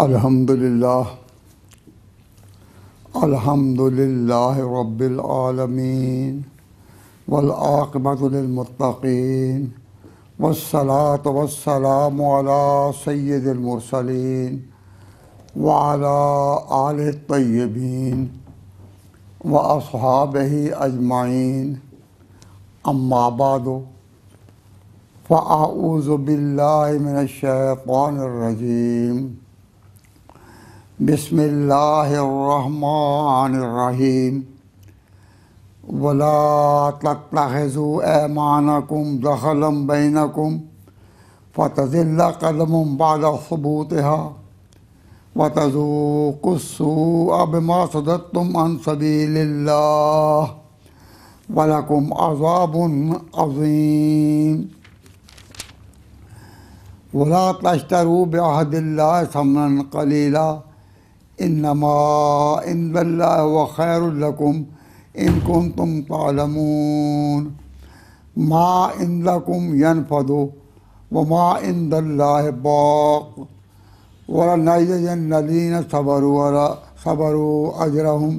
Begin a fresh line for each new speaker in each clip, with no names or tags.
अल्हम्दुलिल्लाह अल्हम्दुलिल्लाह रब्बिल आलमीन वल आक़िबतु लिल मुत्तक़ीन वस्सलातु वस्सलामु अला सय्यिदिल मुरसलीन व अला आलिहि तय्यबीन व अस्हाबिही अजमाइन अम्मा बादु फ़अऊज़ु बिल्लाहि मिनश शैतानिर रजीम बिस्मिल्लाहिर्रहमानिर्रहीम वला तत्तख़िज़ू ऐमानकुम दख़लन बैनकुम फ़तज़िल्ल क़दमुम बअद सुबूतिहा वतज़ूक़ुस्सूअ बिमा सददतुम अन सबीलिल्लाह वलकुम अज़ाबुन अज़ीम वला तश्तरू बिअहदिल्लाहि समनन क़लीला इन्नमा इंदल्लाहि व खैरुल लकुम इन कुंतुम तालमून मा इंदकुम यनफदु व मा इंदल्लाहि बाक़ वलनजज़ियन्नल्लज़ीना सबरू अजरहुम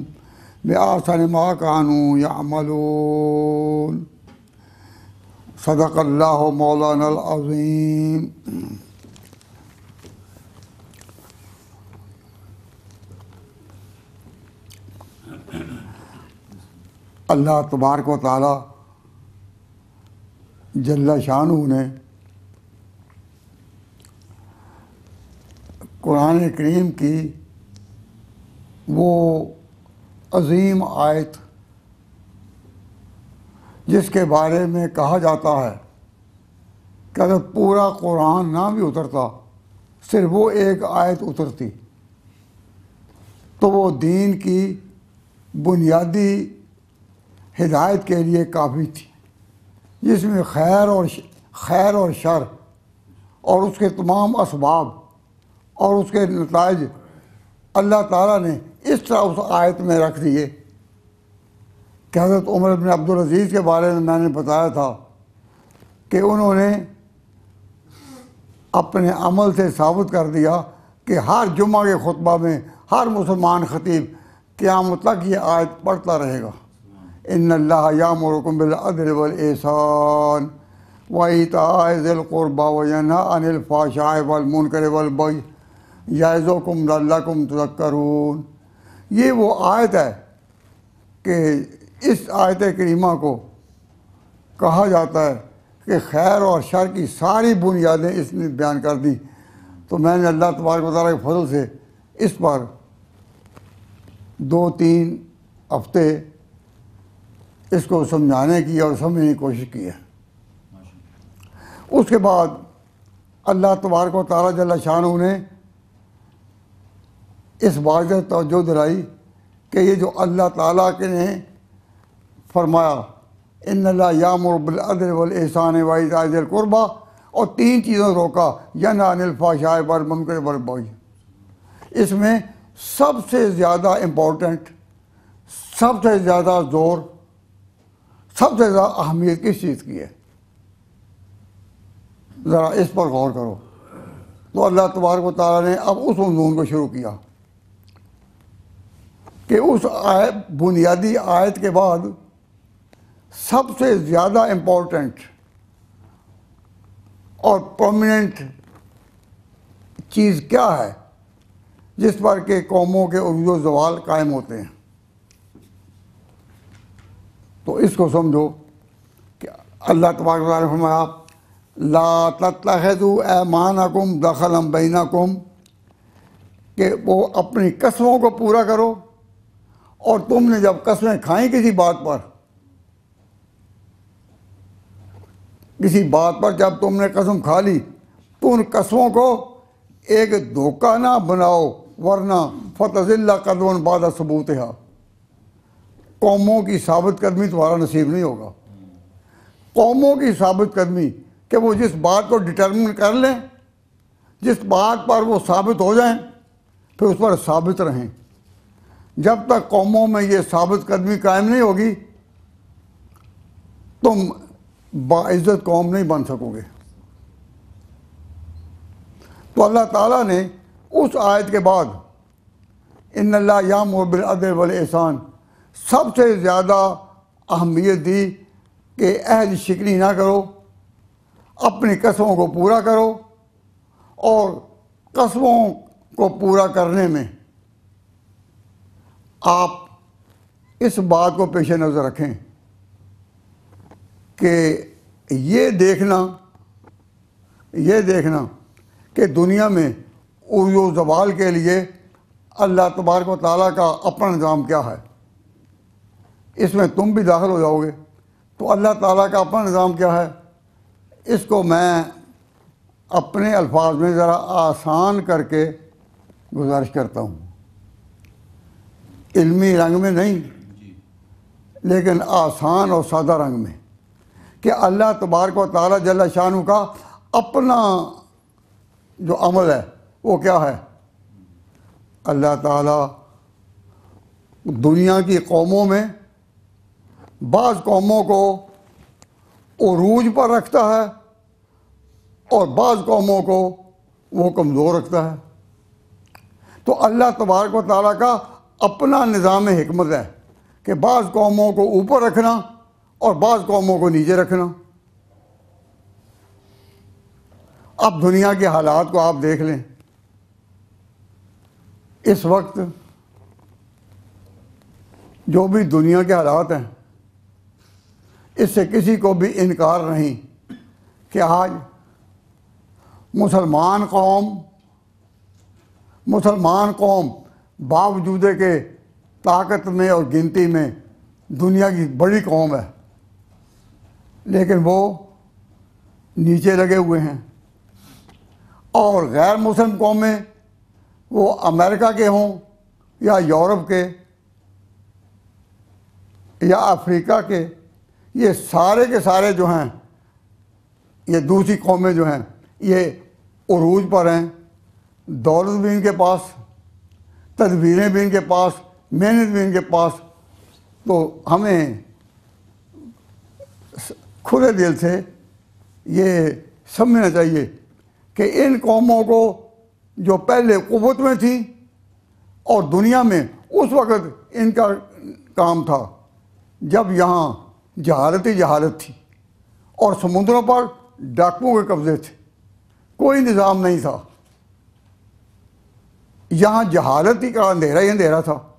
बिअहसनि मा कानू यअमलून। सदक़ल्लाहु मौलानल अज़ीम। अल्लाह तबारक व तआला जल्ल शानहू ने कुरान करीम की वो अज़ीम आयत जिसके बारे में कहा जाता है कि अगर पूरा कुरान ना भी उतरता, सिर्फ वो एक आयत उतरती तो वो दीन की बुनियादी हिदायत के लिए काफ़ी थी, जिसमें खैर और शर और उसके तमाम असबाब और उसके नताइज अल्लाह ताला ने इस तरह उस आयत में रख दिए कि हज़रत उमर बिन अब्दुल अज़ीज़ के बारे में मैंने बताया था कि उन्होंने अपने अमल से साबित कर दिया कि हर जुम्मा के खुतबा में हर मुसलमान ख़तीब क़यामत तक ये आयत पढ़ता रहेगा। इन्नल्लाह यामुरुकुम बिल अदल वल ihसान व ईताइ ज़िल क़ुरबा व यन्हा अनिल फ़हशाइ वल मुनकर वल बग़य यइज़ुकुम लअल्लकुम तज़क्करून। ये वो आयत है कि इस आयत करीमा को कहा जाता है कि खैर और शर की सारी बुनियादें इसने बयान कर दी। तो मैंने अल्लाह तबारक व तआला के फज़ल से इस पर 2-3 हफ्ते इसको समझाने की और समझने की कोशिश की है। उसके बाद अल्लाह तबारक व तआला जल्ल शानहू ने इस बात से तवज्जो दिलाई कि ये जो अल्लाह ताला के ने फरमाया इन्नल्लाह यामुरु बिल अदल वल ihसान व ईताइ ज़िल क़ुरबा और 3 चीज़ों रोका यन्हा अनिल फ़हशाइ वल मुनकर वल बग़य, इसमें सबसे ज़्यादा इम्पोर्टेंट, सबसे ज़्यादा ज़ोर, सबसे ज़्यादा अहमियत किस चीज़ की है, ज़रा इस पर गौर करो। तो अल्लाह तबारक व तआला ने अब उस मज़मून को शुरू किया कि उस बुनियादी आयत के बाद सबसे ज़्यादा इम्पोर्टेंट और प्रोमिनेंट चीज़ क्या है जिस पर के कौमों के उरूज ज़वाल कायम होते हैं। तो इसको समझो कि अल्लाह तबारक व तआला ने फरमाया ला तत्तख़िज़ू ऐमानकुम दख़लन बैनकुम, कि वो अपनी कसमों को पूरा करो और तुमने जब कसमें खाई किसी बात पर जब तुमने कसम खा ली तो उन कसमों को एक धोखा ना बनाओ, वरना फ़तज़िल्ल क़दमुन बअद सुबूतिहा, कौमों की साबित कदमी तुम्हारा नसीब नहीं होगा। कौमों की साबित कदमी कि वो जिस बात को डिटर्मिन कर लें, जिस बात पर वो साबित हो जाएं, फिर उस पर साबित रहें। जब तक कौमों में ये साबित कदमी कायम नहीं होगी तुम बाइज़्ज़त कौम नहीं बन सकोगे। तो अल्लाह ताला ने उस आयत के बाद इन्नल्लाह यामुरु बिल अदल वल एहसान सबसे ज़्यादा अहमियत दी कि अहद शिकनी ना करो, अपनी कसमों को पूरा करो, और कसमों को पूरा करने में आप इस बात को पेश नज़र रखें कि ये देखना कि दुनिया में उर्ज़ो ज़वाल के लिए अल्लाह तबारक व तआला का अपना निज़ाम क्या है, इसमें तुम भी दाखिल हो जाओगे। तो अल्लाह ताला का अपना निज़ाम क्या है, इसको मैं अपने अल्फाज में ज़रा आसान करके गुजारिश करता हूँ, इल्मी रंग में नहीं लेकिन आसान और सादा रंग में, कि अल्लाह तबारक व तआला जल्ल शानु का अपना जो अमल है वो क्या है। अल्लाह ताला दुनिया की कौमों में बाज़ कौमों को उरूज पर रखता है और बाज़ कौमों को वो कमज़ोर रखता है। तो अल्लाह तबारक व तआला का अपना निज़ाम हिकमत है कि बाज़ कौमों को ऊपर रखना और बाज़ कौमों को नीचे रखना। अब दुनिया के हालात को आप देख लें, इस वक्त जो भी दुनिया के हालात हैं, इससे किसी को भी इनकार नहीं कि आज मुसलमान कौम बावजूद के ताकत में और गिनती में दुनिया की बड़ी कौम है, लेकिन वो नीचे लगे हुए हैं। और गैर मुस्लिम कौमें, वो अमेरिका के हों या यूरोप के या अफ्रीका के, ये सारे के सारे जो हैं, ये दूसरी कौमें जो हैं, ये उरूज पर हैं। दौलत भी इनके पास, तदबीरें भी इनके पास, मेहनत भी इनके पास। तो हमें खुले दिल से ये समझना चाहिए कि इन कौमों को जो पहले क़ुव्वत में थी और दुनिया में उस वक़्त इनका काम था जब यहाँ जहालत ही जहालत थी और समुद्रों पर डाकुओं के कब्ज़े थे, कोई निज़ाम नहीं था। यहाँ जहालत ही का अंधेरा ही अंधेरा था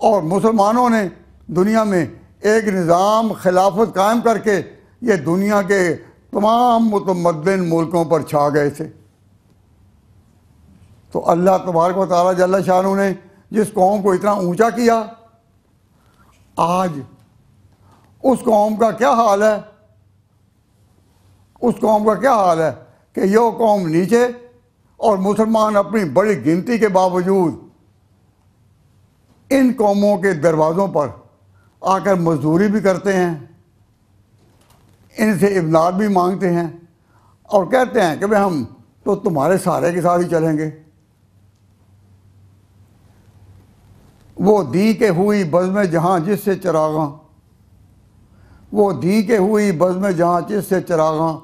और मुसलमानों ने दुनिया में एक निज़ाम खिलाफत कायम करके ये दुनिया के तमाम मुतमद्दिन मुल्कों पर छा गए थे। तो अल्लाह तबारक व तआला जल्ल शानु ने जिस कौम को इतना ऊंचा किया, आज उस कौम का क्या हाल है, उस कौम का क्या हाल है कि यह कौम नीचे और मुसलमान अपनी बड़ी गिनती के बावजूद इन कौमों के दरवाज़ों पर आकर मजदूरी भी करते हैं, इनसे इमदाद भी मांगते हैं और कहते हैं कि भाई हम तो तुम्हारे सहारे के साथ ही चलेंगे। वो दी के हुई बज़्म जहाँ जिससे चरागां, वो दी के हुई बज़्म जहाँ जिससे चरागां,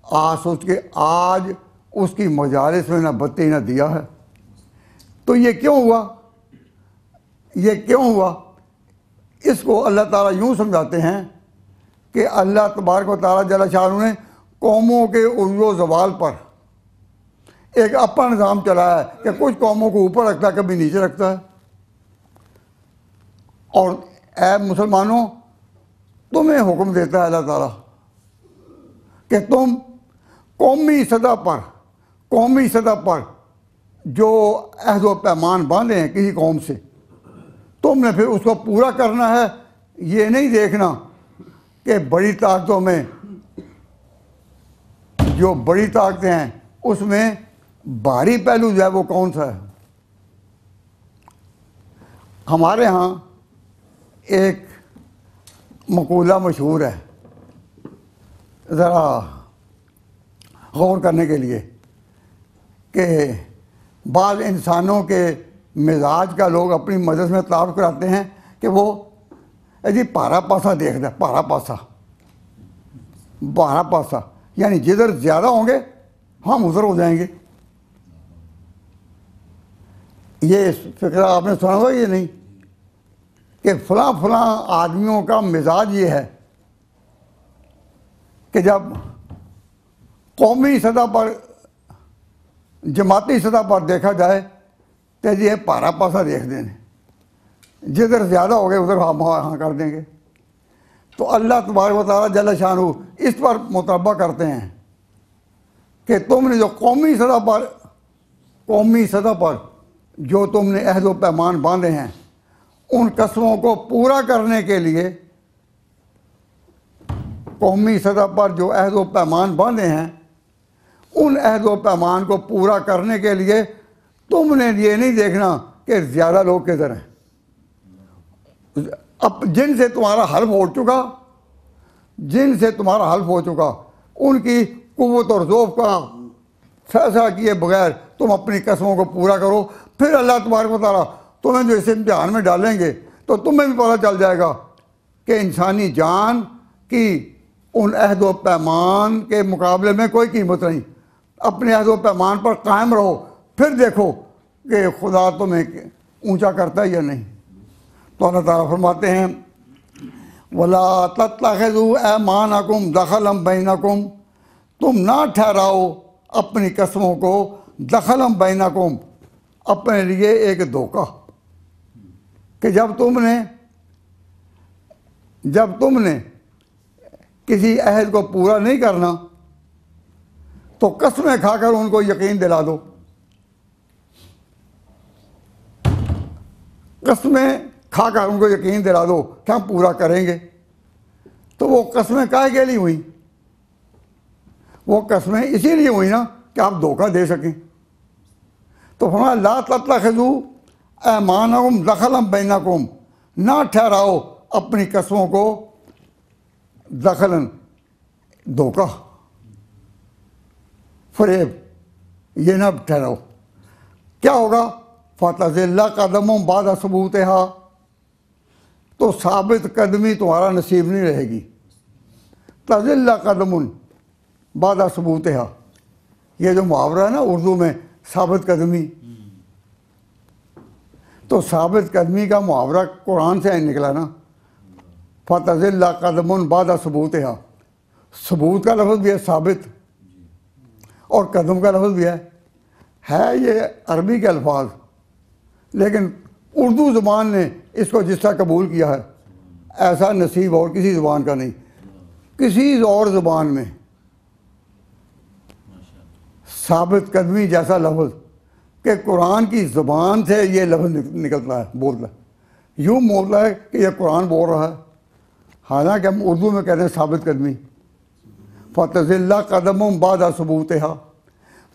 आज उसकी मजालिस में न बत्ती न दिया है। तो ये क्यों हुआ, ये क्यों हुआ? इसको अल्लाह ताला यूँ समझाते हैं कि अल्लाह तबारक व तआला जल्ल शानु ने कौमों के उर्ज़ो ज़वाल पर एक अपना निज़ाम चलाया है कि कुछ कौमों को ऊपर रखता है, कभी नीचे रखता है। और ऐ मुसलमानों, तुम्हें हुक्म देता है अल्लाह ताला कि तुम कौमी सतह पर जो अहद व पैमान बांधे हैं किसी कौम से, तुमने फिर उसको पूरा करना है। ये नहीं देखना कि बड़ी ताकतों में जो बड़ी ताकतें हैं उसमें भारी पहलू जो है वो कौन सा है। हमारे यहाँ एक मकूला मशहूर है, ज़रा गौर करने के लिए, कि बाज़ इंसानों के मिजाज का लोग अपनी मदद में तारुफ कराते हैं कि वो जी पारा पासा देखता है, पारा पासा यानी जिधर ज़्यादा होंगे हम उधर हो जाएंगे। ये फिक्रा आपने सुना होगा ये नहीं कि फलां फलां आदमियों का मिजाज ये है कि जब कौमी सतह पर जमाती सतह पर देखा जाए तो ये पारा पासा देख देने, जिधर ज़्यादा हो गए उधर हम हाँ कर देंगे। तो अल्लाह तबारक व तआला जल्ल शानहू इस पर मुतरबा करते हैं कि तुमने जो कौमी सतह पर जो तुमने अहद व पैमान बांधे हैं, उन कसमों को पूरा करने के लिए, कौमी सतह पर जो अहद व पैमान बांधे हैं, उन अहद व पैमान को पूरा करने के लिए तुमने ये नहीं देखना कि ज़्यादा लोग किधर हैं। अब जिनसे तुम्हारा हल्फ हो चुका, उनकी कुव्वत और ज़ौफ़ का फैसला किए बगैर तुम अपनी कसमों को पूरा करो। फिर अल्लाह तबारक व तआला तुम्हें जो इस इम्तिहान में डालेंगे तो तुम्हें भी पता चल जाएगा कि इंसानी जान की उन अहद व पैमान के मुकाबले में कोई कीमत नहीं। अपने अहद व पैमान पर कायम रहो, फिर देखो कि खुदा तुम्हें ऊंचा करता है या नहीं। तो अल्लाह ताला फरमाते हैं वला तत्तखिज़ू ऐमानकुम दखलन बैनकुम, तुम ना ठहराओ अपनी कसमों को दखलन बैनकुम, अपने लिए एक धोखा, कि जब तुमने किसी अहद को पूरा नहीं करना तो कसमें खाकर उनको यकीन दिला दो। कसमें खाकर उनको यकीन दिला दो कि हम पूरा करेंगे। तो वो कसमें काहे के लिए हुई? वो कसमें इसीलिए हुई ना कि आप धोखा दे सकें। तो फरमाया ला तत्तखिज़ू ऐमानकुम दखलन बैनकुम, ना ठहराओ अपनी कसमों को दखलन, धोखा, फरेब, ये ना ठहराओ। क्या होगा? फ़तज़िल्ला कदमुम बाद सबूतिहा, तो साबित कदमी तुम्हारा नसीब नहीं रहेगी। तज़िल्ला कदमुन बाद सबूतिहा, ये जो मुहावरा है ना उर्दू में, साबित कदमी, तो साबित कदमी का मुहावरा कुरान से निकला ना। फ़तज़िल्ला कदमुन बाद सबूतिहा, सबूत का लफ्ज़ भी है साबित, और कदम का लफ्ज़ भी है ये अरबी के अल्फाज, लेकिन उर्दू ज़ुबान ने इसको जिस तरह कबूल किया है, ऐसा नसीब और किसी ज़ुबान का नहीं। किसी और ज़ुबान में साबित कदमी जैसा लफ्ज़ कि कुरान की ज़ुबान से ये लफ्ज़ निकलता है, बोलता है, यूँ बोलता है कि यह कुरान बोल रहा है, हालांकि हम उर्दू में कहते हैं साबित कदमी। फ़तज़िल्ला कदमुम बाद सबूतिहा,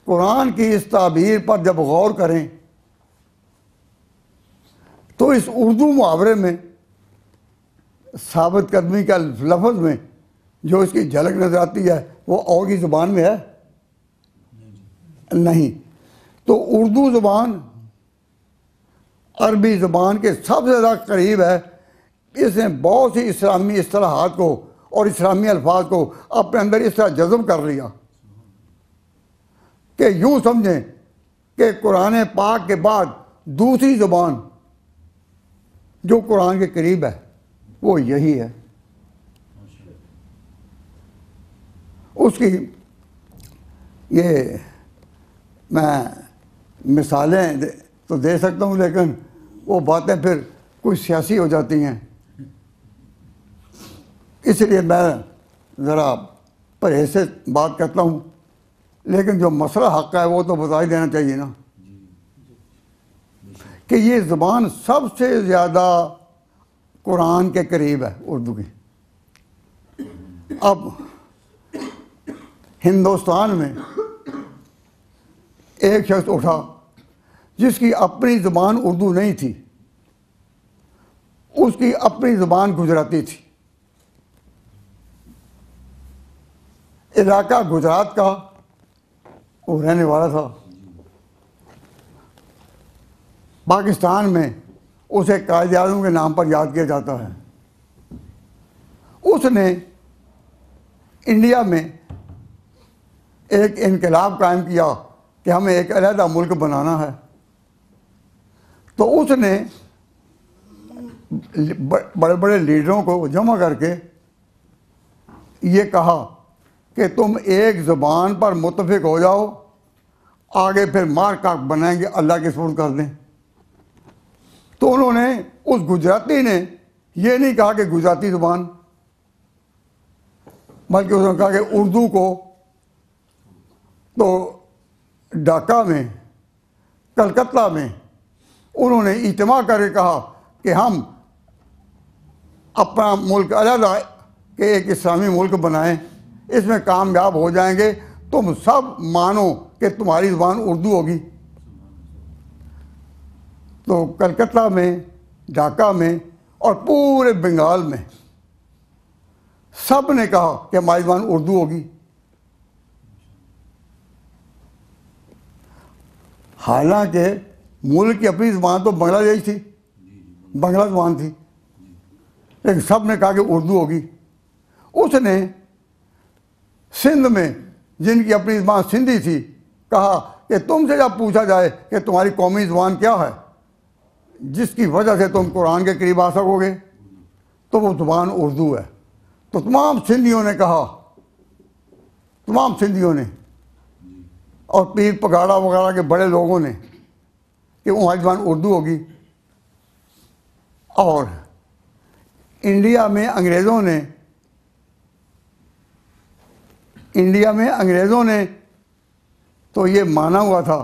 कुरान की इस ताबीर पर जब गौर करें तो इस उर्दू मुहावरे में साबित कदमी का लफ्ज़ में जो इसकी झलक नज़र आती है वो और की ज़ुबान में है नहीं। तो उर्दू ज़ुबान अरबी ज़ुबान के सबसे ज़्यादा करीब है। इसने बहुत सी इस्लामी इस्तिलाहात को और इस्लामी अल्फाज को अपने अंदर इस तरह जज़ब कर लिया कि यूँ समझें कि कुरान पाक के बाद दूसरी ज़ुबान जो कुरान के करीब है वो यही है। उसकी ये मैं मिसालें तो दे सकता हूँ, लेकिन वो बातें फिर कुछ सियासी हो जाती हैं, इसलिए मैं ज़रा परहेज से बात करता हूँ। लेकिन जो मसला हक़ है वो तो बता ही देना चाहिए ना कि ये ज़ुबान सबसे ज़्यादा कुरान के करीब है उर्दू की। अब हिंदुस्तान में एक शख्स उठा जिसकी अपनी ज़ुबान उर्दू नहीं थी, उसकी अपनी ज़ुबान गुजराती थी। इलाका गुजरात का वो रहने वाला था। पाकिस्तान में उसे कायदे आज़म के नाम पर याद किया जाता है। उसने इंडिया में एक इनकलाब कायम किया कि हमें एक अलहदा मुल्क बनाना है। तो उसने बड़े बड़े लीडरों को जमा करके ये कहा कि तुम एक ज़बान पर मुत्तफिक हो जाओ, आगे फिर मार काट बनाएंगे, अल्लाह के सुपुर्द कर दें। तो उन्होंने, उस गुजराती ने ये नहीं कहा कि गुजराती ज़ुबान, बल्कि उसने कहा कि उर्दू को। तो ढाका में, कलकत्ता में उन्होंने इज्तिमा करके कहा कि हम अपना मुल्क अलग के एक इस्लामी मुल्क बनाएं, इसमें कामयाब हो जाएंगे, तुम सब मानो कि तुम्हारी ज़ुबान उर्दू होगी। तो कलकत्ता में, ढाका में और पूरे बंगाल में सब ने कहा कि हमारी ज़ुबान उर्दू होगी। हालांकि मुल्क की अपनी ज़ुबान तो बांग्लादेश थी, बांग्ला ज़ुबान थी, लेकिन सब ने कहा कि उर्दू होगी। उसने सिंध में, जिनकी अपनी ज़ुबान सिंधी थी, कहा कि तुमसे जब पूछा जाए कि तुम्हारी कौमी ज़ुबान क्या है जिसकी वजह से तुम कुरान के करीब आ सकोगे, तो वो ज़ुबान उर्दू है। तो तमाम सिंधियों ने कहा, तमाम सिंधियों ने और पीर पगाड़ा वगैरह के बड़े लोगों ने, कि हमारी ज़ुबान उर्दू होगी। और इंडिया में अंग्रेज़ों ने तो ये माना हुआ था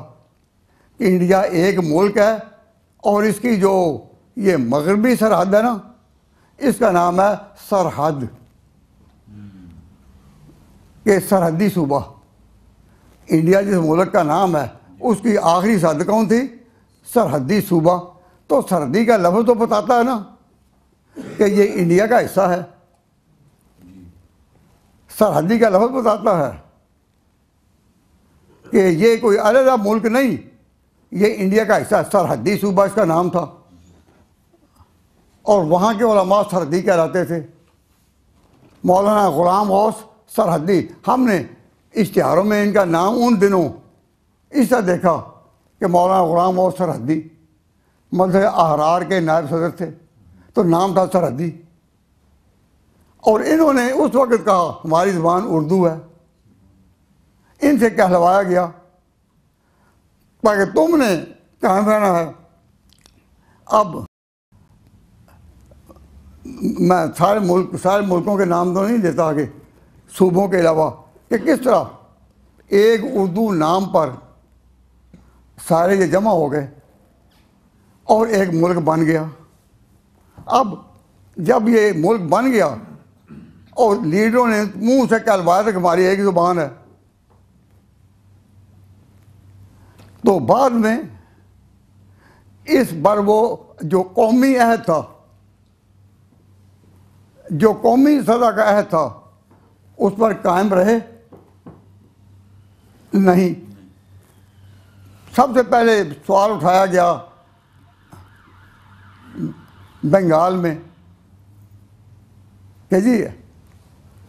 कि इंडिया एक मुल्क है और इसकी जो ये मगरबी सरहद है ना, इसका नाम है सरहद, के सरहदी सूबा। इंडिया जिस मुल्क का नाम है उसकी आखिरी सरहद कौन थी? सरहदी सूबा। तो सरहदी का लफ्ज़ तो बताता है ना कि ये इंडिया का हिस्सा है, सरहदी का लफ्ज़ बताता है कि ये कोई अलग मुल्क नहीं, ये इंडिया का हिस्सा, सरहदी सूबा इसका नाम था। और वहाँ के उलमा सरहदी कहलाते थे। मौलाना ग़ुलाम गौस सरहदी, हमने इश्तिहारों में इनका नाम उन दिनों इस तरह देखा कि मौलाना ग़ुलाम गौस सरहदी मजहब अहरार के नायब सदर थे, तो नाम था सरहदी। और इन्होंने उस वक़्त कहा हमारी ज़ुबान उर्दू है। इनसे कहलवाया गया ताकि तुमने कहाँ रहना है। अब मैं सारे मुल्कों के नाम तो नहीं देता आगे, सूबों के अलावा, कि किस तरह एक उर्दू नाम पर सारे ये जमा हो गए और एक मुल्क बन गया। अब जब ये मुल्क बन गया और लीडरों ने मुंह से कहलवाया था कि हमारी एक ज़ुबान है, तो बाद में इस बार वो जो कौमी अहद था, जो कौमी सदा का अहद था, उस पर कायम रहे नहीं। सबसे पहले सवाल उठाया गया बंगाल में कि जी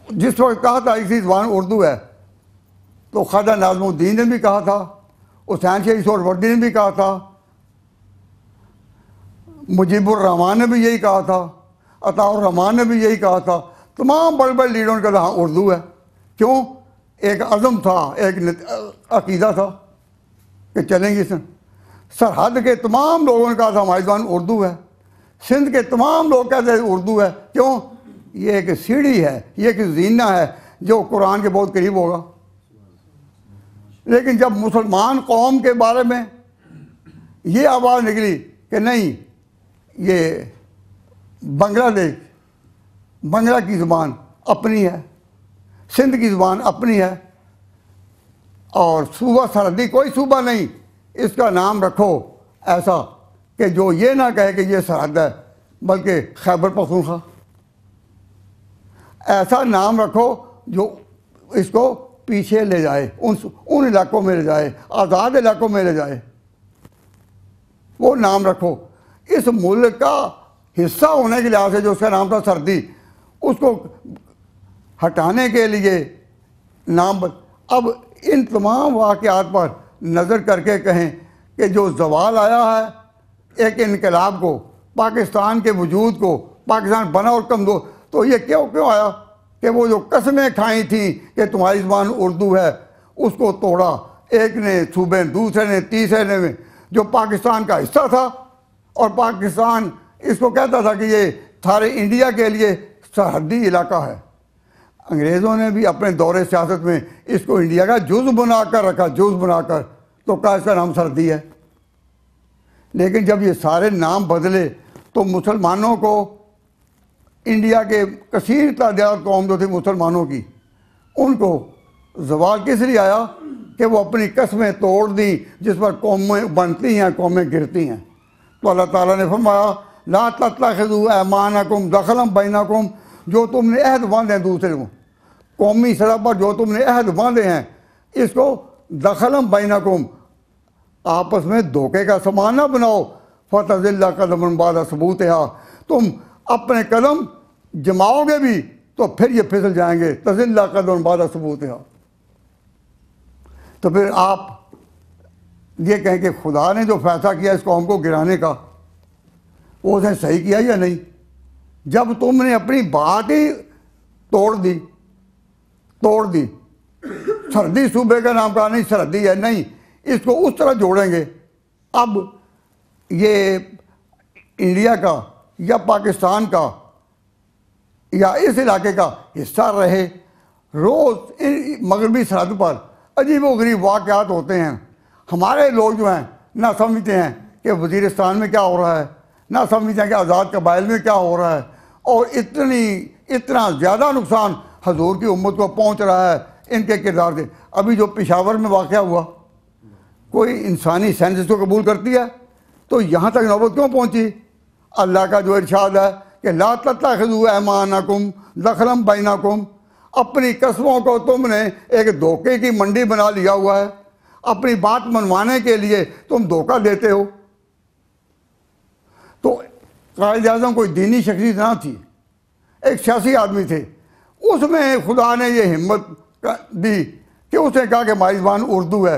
जिस वक्त कहा था इसी ज़ुबान उर्दू है, तो ख्वाजा नाज़मुद्दीन ने भी कहा था, हुसैन शहीद सोहरावर्दी ने भी कहा था, मुजीबुर रहमान ने भी यही कहा था, अताउर रहमान ने भी यही कहा था, तमाम बड़े बड़े लीडरों ने कहा हाँ उर्दू है। क्यों? एक अज़म था, एक अकीदा था कि चलेंगे इसमें। सरहद के तमाम लोगों ने कहा था हमारी ज़ुबान उर्दू है। सिंध के तमाम लोग कहते हैं उर्दू है। क्यों? ये एक सीढ़ी है, ये एक जीना है जो कुरान के बहुत करीब होगा। लेकिन जब मुसलमान कौम के बारे में ये आवाज़ निकली कि नहीं, ये बांग्लादेश, बांग्ला की ज़ुबान अपनी है, सिंध की ज़ुबान अपनी है, और सूबा सरहदी कोई सूबा नहीं, इसका नाम रखो ऐसा कि जो ये ना कहे कि ये सरहद है, बल्कि खैबर पख्तूनख्वा ऐसा नाम रखो जो इसको पीछे ले जाए, उन इलाकों में ले जाए, आज़ाद इलाकों में ले जाए, वो नाम रखो। इस मुल्क का हिस्सा होने के लिहाज से जो उसका नाम था सरहदी, उसको हटाने के लिए नाम। अब इन तमाम वाक़यात पर नज़र करके कहें कि जो ज़वाल आया है एक इनकलाब को, पाकिस्तान के वजूद को, पाकिस्तान बना और कमज़ोर, तो ये क्यों आया कि वो जो कस्में खाई थी कि तुम्हारी ज़बान उर्दू है, उसको तोड़ा। एक ने सूबे, दूसरे ने, तीसरे ने, जो पाकिस्तान का हिस्सा था, और पाकिस्तान इसको कहता था कि ये सारे इंडिया के लिए सरहदी इलाका है। अंग्रेज़ों ने भी अपने दौरे सियासत में इसको इंडिया का जुज़ बनाकर रखा, जुज़ बनाकर, तो कहा इसका नाम सरहदी है। लेकिन जब ये सारे नाम बदले तो मुसलमानों को, इंडिया के कसीर तादाद कौम जो थी मुसलमानों की, उनको ज़वाल किस लिए आया कि वो अपनी कस्में तोड़ दी जिस पर कौमें बनती हैं, कौमें गिरती हैं। तो अल्लाह ताला ने फरमाया ला तत्तखिज़ू ऐमानकुम दखलन बैनकुम, जो तुमने अहद बांधे हैं दूसरे को, कौमी सतह पर जो तुमने अहद बांधे हैं, इसको दखलन बैनकुम, आपस में धोखे का सामान ना बनाओ। फतज़िल्ला कदमन बाद सबूतिहा, तुम अपने कदम जमाओगे भी तो फिर ये फिसल जाएंगे। तज़िल्ला कदमन बाद सबूतिहा, तो फिर आप ये कहें कि खुदा ने जो फैसला किया इस कौम को गिराने का, वो उसने सही किया या नहीं? जब तुमने अपनी बात ही तोड़ दी, सरहदी सूबे का नाम कहा नहीं, सरहदी है नहीं, इसको उस तरह जोड़ेंगे। अब ये इंडिया का या पाकिस्तान का या इस इलाके का हिस्सा रहे, रोज़ मगरबी सरहद पर अजीब व गरीब वाक़यात होते हैं। हमारे लोग जो हैं ना समझते हैं कि वज़ीरिस्तान में क्या हो रहा है, ना समझते हैं कि आज़ाद कबाइल में क्या हो रहा है, और इतना ज़्यादा नुकसान हजूर की उम्मत को पहुँच रहा है इनके किरदार से। अभी जो पेशावर में वाक़या हुआ, कोई इंसानी सेंस इसको कबूल करती है? तो यहाँ तक नौबत क्यों पहुँची? अल्लाह का जो इरशाद है कि ला तत्तखिज़ू ऐमानकुम दखलन बैनकुम, अपनी कस्मों को तुमने एक धोखे की मंडी बना लिया हुआ है। अपनी बात मनवाने के लिए तुम धोखा देते हो। तो कायद-ए-आज़म कोई दीनी शख्सियत ना थी, एक सियासी आदमी थे। उसमें खुदा ने ये हिम्मत दी कि उसने कहा कि हमारी ज़बान उर्दू है,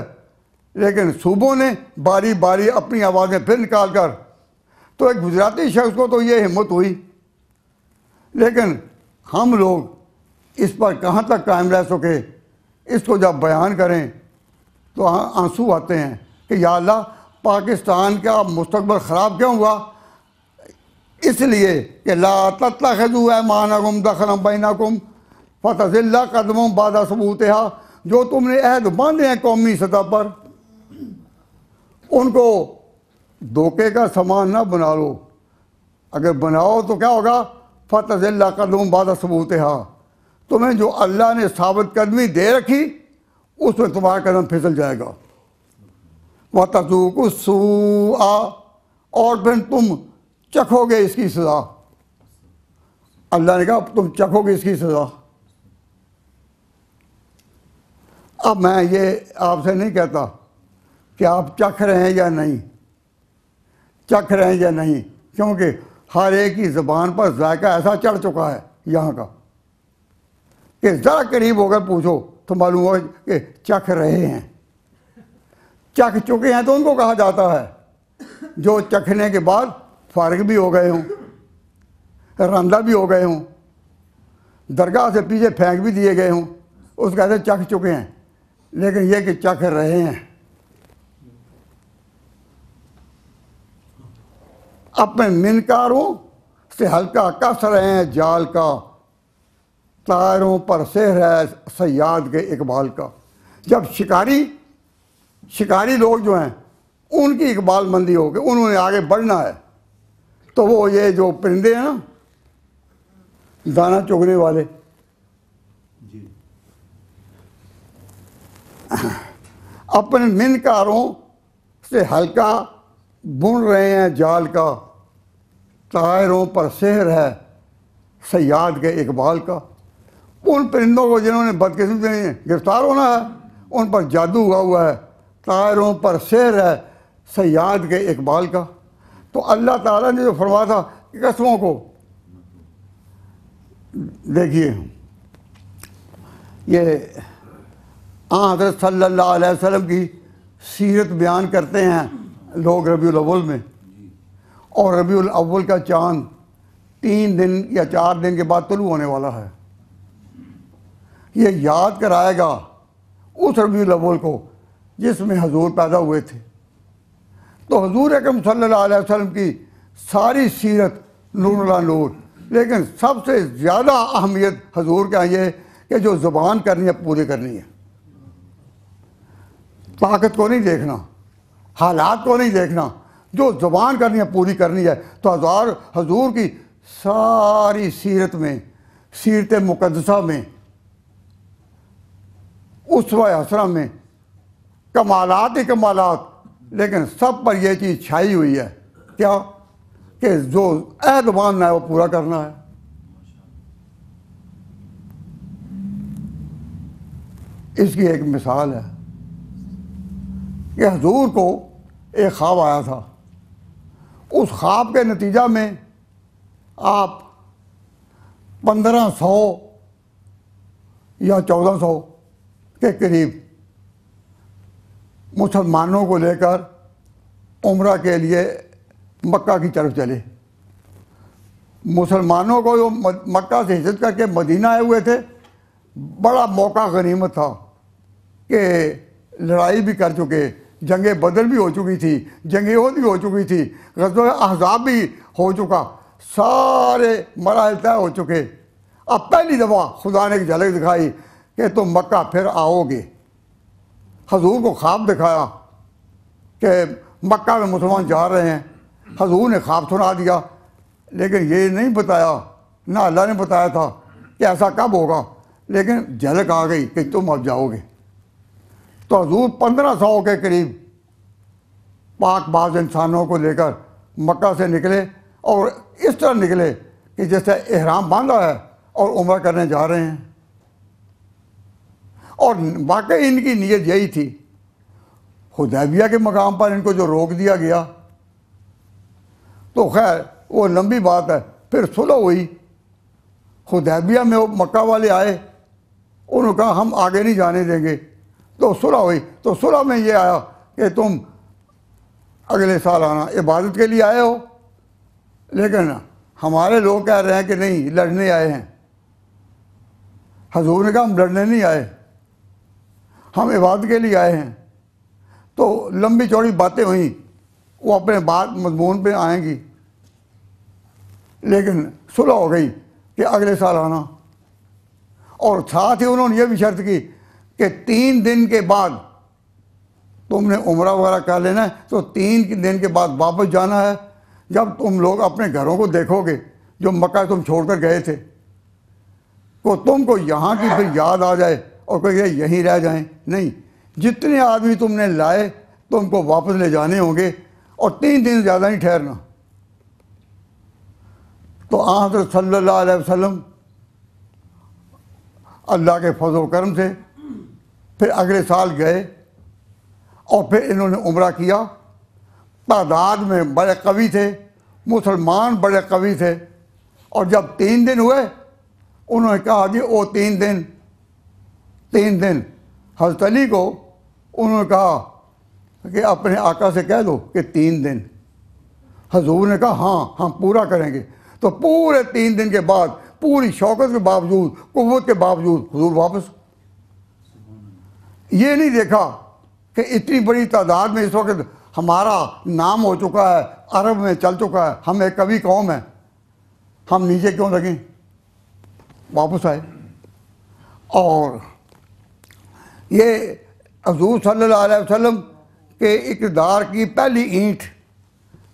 लेकिन सूबों ने बारी बारी अपनी आवाज़ें फिर निकाल कर, तो एक गुजराती शख्स को तो ये हिम्मत हुई, लेकिन हम लोग इस पर कहाँ तक कायम रह सके? इसको जब बयान करें तो आंसू आते हैं कि या अल्लाह, पाकिस्तान का मुस्तकबिल ख़राब क्यों हुआ? इसलिए कि ला तत्तखिज़ू ऐमानकुम दखलन बैनकुम फतज़िल्ला कदमन बाद सबूतिहा, जो तुमने अहद बांधे हैं कौमी सतह पर, उनको धोखे का सामान ना बना लो। अगर बनाओ तो क्या होगा? फतज़िल्ला कदमन बाद सबूतिहा, तुम्हें जो अल्लाह ने साबित कदमी दे रखी उसमें तुम्हारा कदम फिसल जाएगा। व तज़ूक़ु सूआ, और फिर तुम चखोगे इसकी सज़ा। अल्लाह ने कहा तुम चखोगे इसकी सज़ा। अब मैं ये आपसे नहीं कहता कि आप चख रहे हैं या नहीं, चख रहे हैं या नहीं, क्योंकि हर एक की ज़बान पर जायका ऐसा चढ़ चुका है यहाँ का कि ज़रा करीब होकर पूछो तो मालूम होगा कि चख रहे हैं। चख चुके हैं तो उनको कहा जाता है जो चखने के बाद फारिग भी हो गए हों, रंदा भी हो गए हों, दरगाह से पीछे फेंक भी दिए गए हों, उस कहते चख चुके हैं। लेकिन ये कि चख रहे हैं। अपने मिनकारों से हल्का कस रहे हैं जाल का, तारों पर सेहर है सयाद के इकबाल का। जब शिकारी लोग जो हैं उनकी इकबाल मंदी हो गई, उन्होंने आगे बढ़ना है, तो वो ये जो परिंदे हैं ना, दाना चुगने वाले, अपने मिनकारों से हल्का बुन रहे हैं जाल का, तायरों पर सेहर है सयाद के इकबाल का। उन परिंदों को जिन्होंने बदकिस्मती ने गिरफ्तार होना है, उन पर जादू हुआ है, तायरों पर सेहर है सयाद के इकबाल का। तो अल्लाह ताला ने जो फरमाया था कस्मों को, देखिए ये हज़रत सल्लल्लाहु अलैहि वसल्लम की सीरत बयान करते हैं लोग रबीउल अव्वल में, और रबीउल अव्वल का चाँद 3 दिन या 4 दिन के बाद तुलू होने वाला है। ये याद कराएगा उस रबीउल अव्वल को जिसमें हजूर पैदा हुए थे। तो हजूर अकरम सल्लल्लाहु अलैहि वसल्लम की सारी सीरत नूरुल्लाह नूर, लेकिन सबसे ज़्यादा अहमियत हजूर का ये कि जो ज़ुबान करनी है पूरी करनी है। ताकत को नहीं देखना, हालात को नहीं देखना, जो ज़ुबान करनी है पूरी करनी है। तो हजूर की सारी सीरत में, सीरत मुक़द्दसा में, उसवा हसना में कमालात ही कमालात, लेकिन सब पर यह चीज़ छाई हुई है क्या कि जो अहद बांधना है वो पूरा करना है। इसकी एक मिसाल है कि हजूर को एक ख्वाब आया था। उस ख्वाब के नतीजा में आप 1500 या 1400 के करीब मुसलमानों को लेकर उम्रा के लिए मक्का की तरफ चले। मुसलमानों को जो मक्का से हिजरत करके मदीना आए हुए थे, बड़ा मौका गनीमत था कि लड़ाई भी कर चुके, जंग बदर भी हो चुकी थी, जंग उहद भी हो चुकी थी, ग़ज़वा अहज़ाब भी हो चुका, सारे मराहिल तय हो चुके। अब पहली दफ़ा खुदा ने एक झलक दिखाई कि तुम मक्का फिर आओगे। हजूर को ख्वाब दिखाया कि मक्का में मुसलमान जा रहे हैं। हजूर ने ख्वाब सुना दिया, लेकिन ये नहीं बताया, ना अल्लाह ने बताया था कि ऐसा कब होगा, लेकिन झलक आ गई कि तुम अब जाओगे। तो हजूर 1500 के करीब पाक बाज इंसानों को लेकर मक्का से निकले, और इस तरह निकले कि जैसे एहराम बांधा है और उम्र करने जा रहे हैं। और वाकई इनकी नीयत यही थी। हुदैबिया के मकाम पर इनको जो रोक दिया गया, तो खैर वो लंबी बात है। फिर सुलह हुई, हुदैबिया में वो मक्का वाले आए, उन्होंने कहा हम आगे नहीं जाने देंगे। तो सुलह हुई। तो सुलह में ये आया कि तुम अगले साल आना, इबादत के लिए आए हो, लेकिन हमारे लोग कह रहे हैं कि नहीं, लड़ने आए हैं। हजूर ने कहा हम लड़ने नहीं आए, हम इबादत के लिए आए हैं। तो लंबी चौड़ी बातें हुई, वो अपने बात मजमून पे आएंगी, लेकिन सुलह हो गई कि अगले साल आना। और साथ ही उन्होंने ये भी शर्त की कि 3 दिन के बाद तुमने उम्रा वगैरह कर लेना है, तो 3 दिन के बाद वापस जाना है, जब तुम लोग अपने घरों को देखोगे जो मक्का तुम छोड़कर गए थे, को तुमको यहाँ की फिर याद आ जाए और कोई यहीं रह जाएं। नहीं, जितने आदमी तुमने लाए तुमको वापस ले जाने होंगे, और 3 दिन ज़्यादा नहीं ठहरना। तो हज़रत सल्लल्लाहु अलैहि वसल्लम अल्लाह के फज़ल करम से फिर अगले साल गए, और फिर इन्होंने उम्रा किया। तादाद में बड़े कवि थे, मुसलमान बड़े कवि थे। और जब 3 दिन हुए, उन्होंने कहा जी वो 3 दिन हज़रत अली को उन्होंने कहा कि अपने आका से कह दो कि 3 दिन। हजूर ने कहा हाँ हम पूरा करेंगे। तो पूरे 3 दिन के बाद, पूरी शौकत के बावजूद, कुव्वत के बावजूद, हुजूर वापस। ये नहीं देखा कि इतनी बड़ी तादाद में इस वक्त हमारा नाम हो चुका है, अरब में चल चुका है, हम एक कवि कौम है, हम नीचे क्यों लगें। वापस आए। और ये हजूर सल्लल्लाहु अलैहि वसल्लम के इक़्तिदार की पहली ईंट,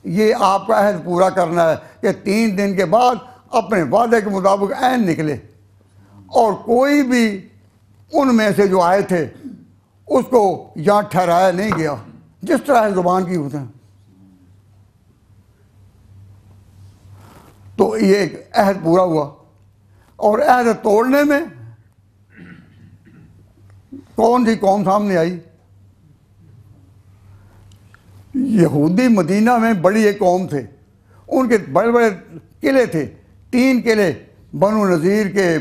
ये आपका अहद पूरा करना है कि 3 दिन के बाद अपने वादे के मुताबिक ऐन निकले, और कोई भी उनमें से जो आए थे उसको यहाँ ठहराया नहीं गया, जिस तरह ज़ुबान की होते हैं। तो ये एक अहद पूरा हुआ। और अहद तोड़ने में कौन सी कौम सामने आई? यहूदी मदीना में बड़ी एक कौम थे, उनके बड़े बड़े किले थे, 3 किले, बनु नज़ीर के,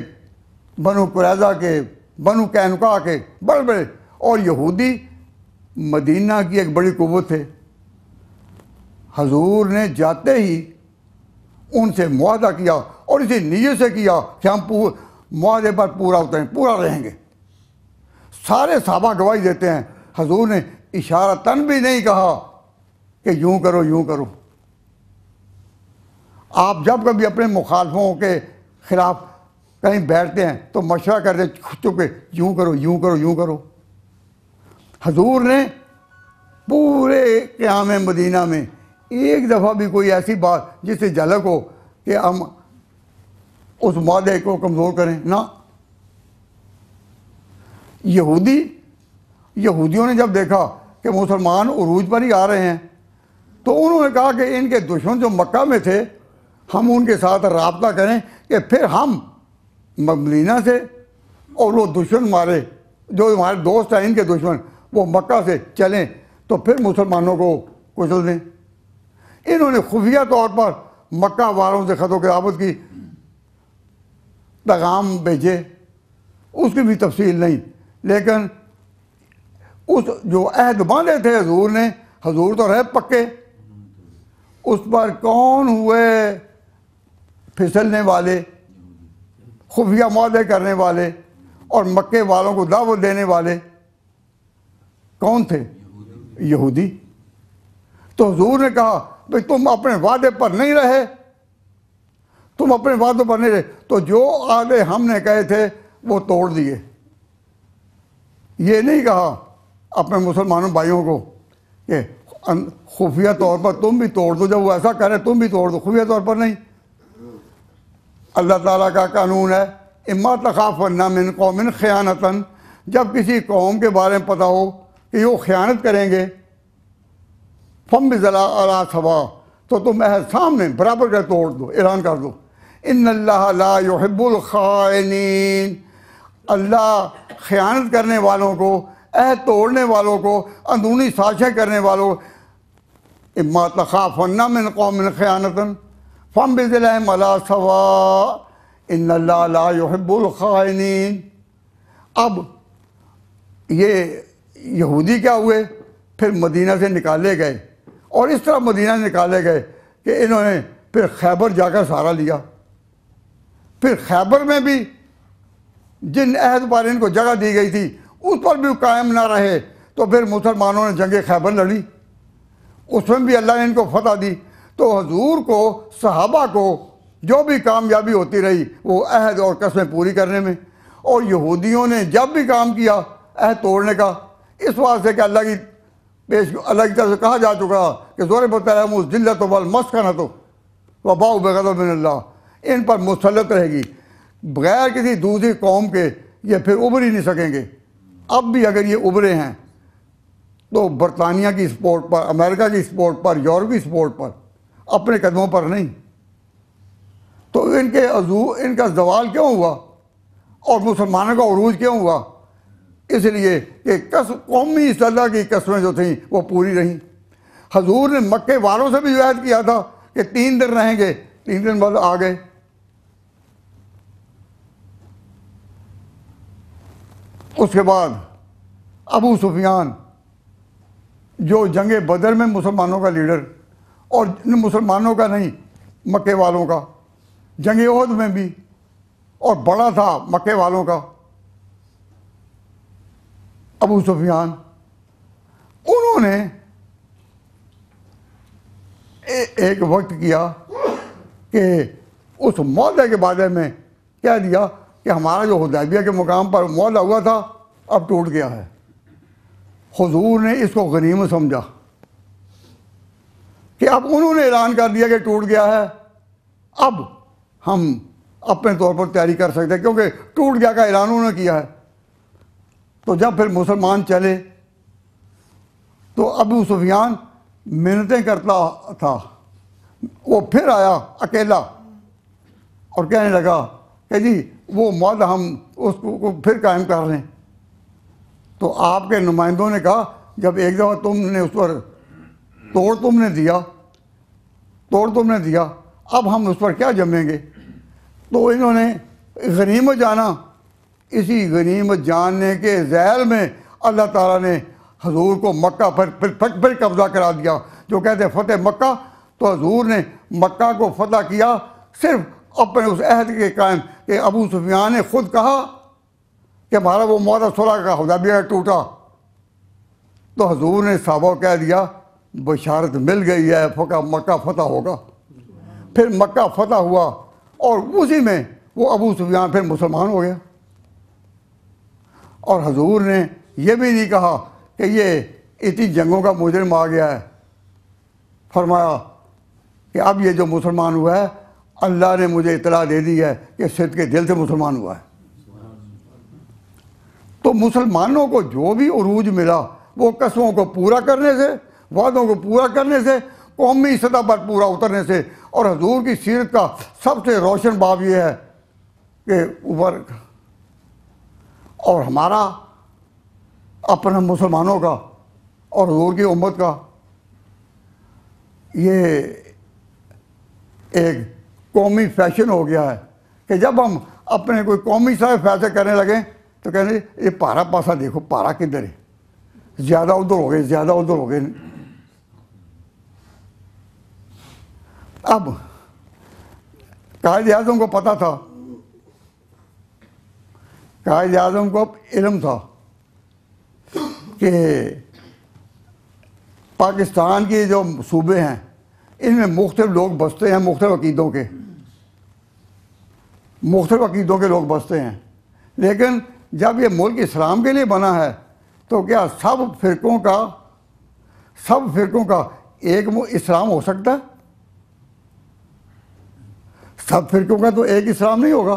बनु कुरैज़ा के, बनु कैनुका के, बड़े बड़े। और यहूदी मदीना की एक बड़ी कुव्वत थे। हजूर ने जाते ही उनसे मुआहदा किया और इसी नीयत से किया कि हम मुआहदे पर पूरा होते हैं, पूरा रहेंगे। सारे सहाबा गवाही देते हैं हजूर ने इशारतन भी नहीं कहा कि यूं करो यूं करो। आप जब कभी अपने मुखालफों के खिलाफ कहीं बैठते हैं तो मशवरा करते चुप के यूं करो यूं करो यूं करो। हजूर ने पूरे क़याम मदीना में एक दफ़ा भी कोई ऐसी बात जिससे झलक हो कि हम उस मुआहदे को कमज़ोर करें ना। यहूदियों ने जब देखा कि मुसलमान उरूज पर ही आ रहे हैं तो उन्होंने कहा कि इनके दुश्मन जो मक्का में थे हम उनके साथ राब्ता करें कि फिर हम मदीना से और वो दुश्मन हमारे जो हमारे दोस्त हैं इनके दुश्मन वो मक्का से चलें तो फिर मुसलमानों को कुचल दें। इन्होंने खुफिया तौर पर मक्का वालों से खतो क़यामत की पैगाम भेजे, उसकी भी तफसील नहीं, लेकिन उस जो अहद बांधे थे हजूर ने, हजूर तो रहे पक्के, उस पर कौन हुए फिसलने वाले, खुफिया मुआहदे करने वाले और मक्के वालों को दावत देने वाले कौन थे? यहूदी। तो हुजूर ने कहा भाई तुम अपने वादे पर नहीं रहे, तुम अपने वादों पर नहीं रहे, तो जो आदे हमने कहे थे वो तोड़ दिए। ये नहीं कहा अपने मुसलमानों भाइयों को कि खुफिया तौर पर तुम भी तोड़ दो, जब वो ऐसा करे तुम भी तोड़ दो, खुफिया तौर पर नहीं। अल्लाह ताला का कानून है इम्मा तखाफन्ना मिन कौमिन खयानतन, जब किसी कौम के बारे में पता हो कि वो खयानत करेंगे, फम बिज़ला अला सवा, तो तुम सामने बराबर कर तोड़ दो, ऐलान कर दो। इन्नल्लाह ला युहिब्बुल खाइनीन, अल्लाह खयानत करने वालों को, अहद तोड़ने वालों को, अंदरूनी साजिशें करने वालों, इम्मा तखाफन्ना मिन कौमिन खयानतन फम बिज़ला अला सवा इन्नल्लाह ला युहिब्बुल खाइनीन। अब ये यहूदी क्या हुए, फिर मदीना से निकाले गए और इस तरह मदीना से निकाले गए कि इन्होंने फिर खैबर जाकर सहारा लिया। फिर खैबर में भी जिन अहद पर इनको जगह दी गई थी उस पर भी कायम ना रहे, तो फिर मुसलमानों ने जंग खैबर लड़ी, उसमें भी अल्लाह ने इनको फतह दी। तो हजूर को, सहाबा को जो भी कामयाबी होती रही वो अहद और कसमें पूरी करने में, और यहूदियों ने जब भी काम किया अहद तोड़ने का, इस वास्ते कि अल्लाह की तरफ से कहा जा चुका कि ज़ोर बतलत वल मस्कनत व बाउ बग़ज़ब मिनल्लाह, इन पर मुसल्लत रहेगी, बग़ैर किसी दूसरी कौम के ये फिर उभर ही नहीं सकेंगे। अब भी अगर ये उभरे हैं तो बरतानिया की सपोर्ट पर, अमेरिका की सपोर्ट पर, यूरोप की सपोर्ट पर, अपने कदमों पर नहीं। तो इनका जवाल क्यों हुआ और मुसलमानों का उरूज क्यों हुआ? इसलिए कि कौमी सलाह की कस्में जो थीं वो पूरी रहीं। हजूर ने मक्के वालों से भी वायद किया था कि 3 दिन रहेंगे, 3 दिन बाद आ गए। उसके बाद अबू सुफियान जो जंग बदर में मुसलमानों का लीडर, और मुसलमानों का नहीं मक्के वालों का, जंग ओहद में भी, और बड़ा था मक्के वालों का अबू सुफियान, उन्होंने एक वक्त किया कि उस मुआहदे के बारे में कह दिया कि हमारा जो हुदैबिया के मुकाम पर मुआहदा हुआ था अब टूट गया है। हुजूर ने इसको गनीमत समझा कि अब उन्होंने ऐलान कर दिया कि टूट गया है, अब हम अपने तौर पर तैयारी कर सकते हैं, क्योंकि टूट गया का ऐलान उन्होंने किया है। तो जब फिर मुसलमान चले तो अबू सुफियान मिन्नतें करता था, वो फिर आया अकेला और कहने लगा कि जी वो मुआहदा हम उसको फिर कायम कर लें। तो आपके नुमाइंदों ने कहा जब एक दफ़ा तुमने उस पर तोड़ तुमने दिया, अब हम उस पर क्या जमेंगे? तो इन्होंने गनीमत जाना, इसी गनीमत जानने के ज़ैल में अल्लाह ताला ने हजूर को मक्का पर फिर कब्ज़ा करा दिया। जो कहते हैं फतेह मक्का, तो हजूर ने मक्का को फतह किया सिर्फ अपने उस अहद के कायम कि अबू सुफियान ने खुद कहा कि हमारा वो मौदा सुलह का हुदैबिया टूटा, तो हजूर ने साहबा कह दिया बशारत मिल गई है, मक्का फतह होगा। फिर मक्का फतह हुआ और उसी में वो अबू सुफियान फिर मुसलमान हो गया। और हजूर ने यह भी नहीं कहा कि ये इतनी जंगों का मुजरिम आ गया है, फरमाया कि अब ये जो मुसलमान हुआ है अल्लाह ने मुझे इतला दे दी है कि सिद्ध के दिल से मुसलमान हुआ है। तो मुसलमानों को जो भी उरूज मिला वो कसमों को पूरा करने से, वादों को पूरा करने से, कौमी सतह पर पूरा उतरने से। और हजूर की सीरत का सबसे रोशन बाब यह है कि ऊपर और हमारा अपना मुसलमानों का और हजूर की उम्मत का ये एक कौमी फैशन हो गया है कि जब हम अपने कोई कौमी सारे फैसले करने लगे तो कहने ये पारा पासा देखो, पारा किधर है, ज़्यादा उधर हो गए, ज़्यादा उधर हो गए। अब कायद आज़म को पता था, कायद आज़म को इल्म था कि पाकिस्तान के जो सूबे हैं इनमें मुख्तलिफ लोग बसते हैं, मुख्तलिफ अकीदों के लोग बसते हैं। लेकिन जब ये मुल्क इस्लाम के लिए बना है तो क्या सब फिरकों का एक इस्लाम हो सकता है? सब फिरकों का तो एक इस्लाम नहीं होगा।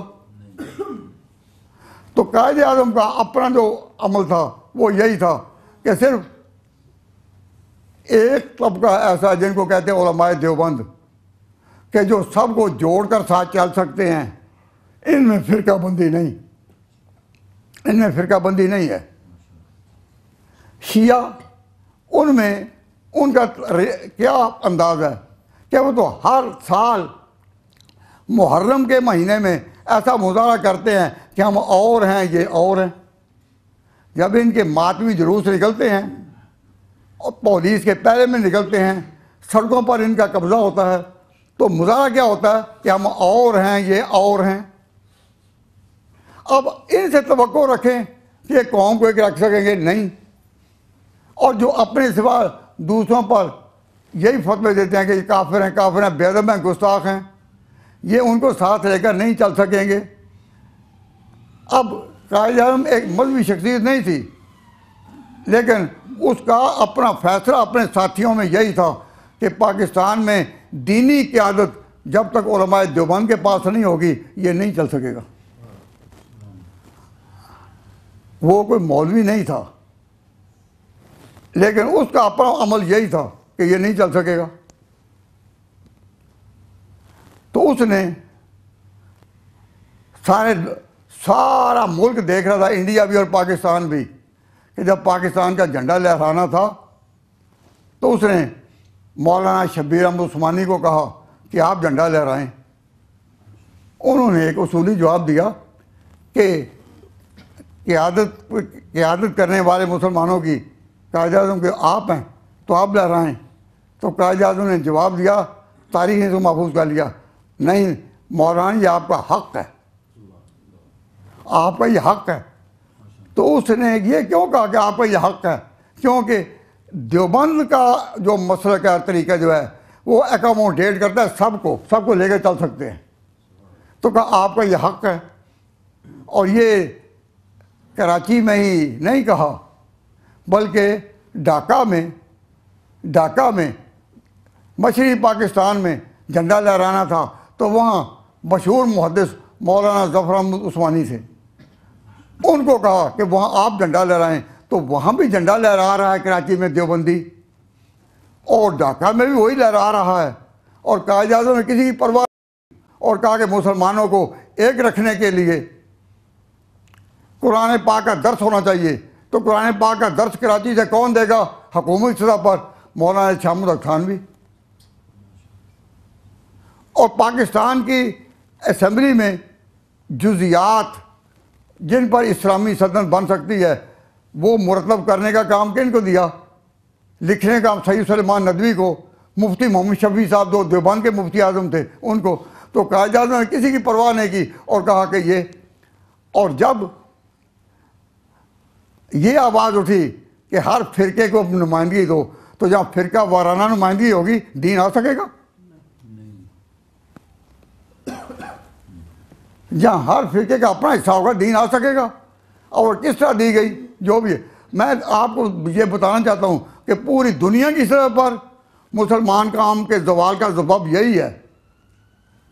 तो कायद आज़म का अपना जो अमल था वो यही था कि सिर्फ एक तबका ऐसा जिनको कहते हैं उलमाए देवबंद कि जो सबको जोड़कर साथ चल सकते हैं, इनमें फिरकाबंदी नहीं है। शिया उनमें उनका क्या अंदाज़ है कि वो तो हर साल मुहर्रम के महीने में ऐसा मुजाहरा करते हैं कि हम और हैं, ये और हैं। जब इनके मातमी जुलूस निकलते हैं और पुलिस के पहरे में निकलते हैं, सड़कों पर इनका कब्जा होता है, तो मुजाहरा क्या होता है कि हम और हैं, ये और हैं। अब इनसे तवक्को रखें कि ये कौम को एक रख सकेंगे? नहीं। और जो अपने सिवा दूसरों पर यही फतवे देते हैं कि ये काफिर हैं, बेअदब हैं, गुस्ताख हैं, ये उनको साथ लेकर नहीं चल सकेंगे। अब कायद आज़म एक मजहबी शख्सियत नहीं थी, लेकिन उसका अपना फैसला अपने साथियों में यही था कि पाकिस्तान में दीनी क़यादत जब तक उलमाए देवबंद के पास नहीं होगी ये नहीं चल सकेगा। वो कोई मौलवी नहीं था, लेकिन उसका अपना अमल यही था कि ये नहीं चल सकेगा। तो उसने सारा मुल्क देख रहा था, इंडिया भी और पाकिस्तान भी, कि जब पाकिस्तान का झंडा लहराना था तो उसने मौलाना शब्बीर अहमद उस्मानी को कहा कि आप झंडा लहराएं। उन्होंने एक उसूली जवाब दिया कि क़यादत करने वाले मुसलमानों की कायद आज़म के आप हैं तो आप लहराएं। तो कायद आज़म ने जवाब दिया, तारीख़ ने तो महफूज कर लिया, नहीं मौलाना ये आपका हक़ है, आपका ये हक़ है। तो उसने ये क्यों कहा कि आपका ये हक़ है? क्योंकि देवबंद का जो मसला का तरीका जो है वो एकोमोडेट करता है, सबको लेकर चल सकते हैं। तो कहा आपका ये हक़ है। और ये कराची में ही नहीं कहा, बल्कि ढाका में मशरक़ी पाकिस्तान में झंडा लहराना था तो वहाँ मशहूर मुहद्दिस मौलाना ज़फ़र अहमद उस्मानी थे। उनको कहा कि वहाँ आप झंडा लहराएं, तो वहाँ भी झंडा लहरा रहा है कराची में देवबंदी, और ढाका में भी वही लहरा रहा है। और कायद आज़म ने किसी की परवाह और कहा कि मुसलमानों को एक रखने के लिए कुरान पाक का दर्स होना चाहिए। तो कुरान पाक का दर्स कराची से कौन देगा? हुकूमत सतह पर मौलाना शामुल थानवी। और पाकिस्तान की असम्बली में जुज़ियात जिन पर इस्लामी सल्तनत बन सकती है वो मुरतब करने का काम किन को दिया? लिखने का सैयद सलेमान नदवी को। मुफ्ती मोहम्मद शफी साहब जो देवबंद के मुफ्ती आजम थे उनको, तो कायद आज़म ने किसी की परवाह नहीं की और कहा कि ये, और जब ये आवाज़ उठी कि हर फिरके को नुमाइंदगी दो, तो जहाँ फिरका वाराना नुमाइंदगी होगी दीन आ सकेगा? जहाँ हर फिरके का अपना हिस्सा होगा दीन आ सकेगा? और किस तरह दी गई जो भी है। मैं आपको ये बताना चाहता हूँ कि पूरी दुनिया की सतह पर मुसलमान काम के जवाल का सबब यही है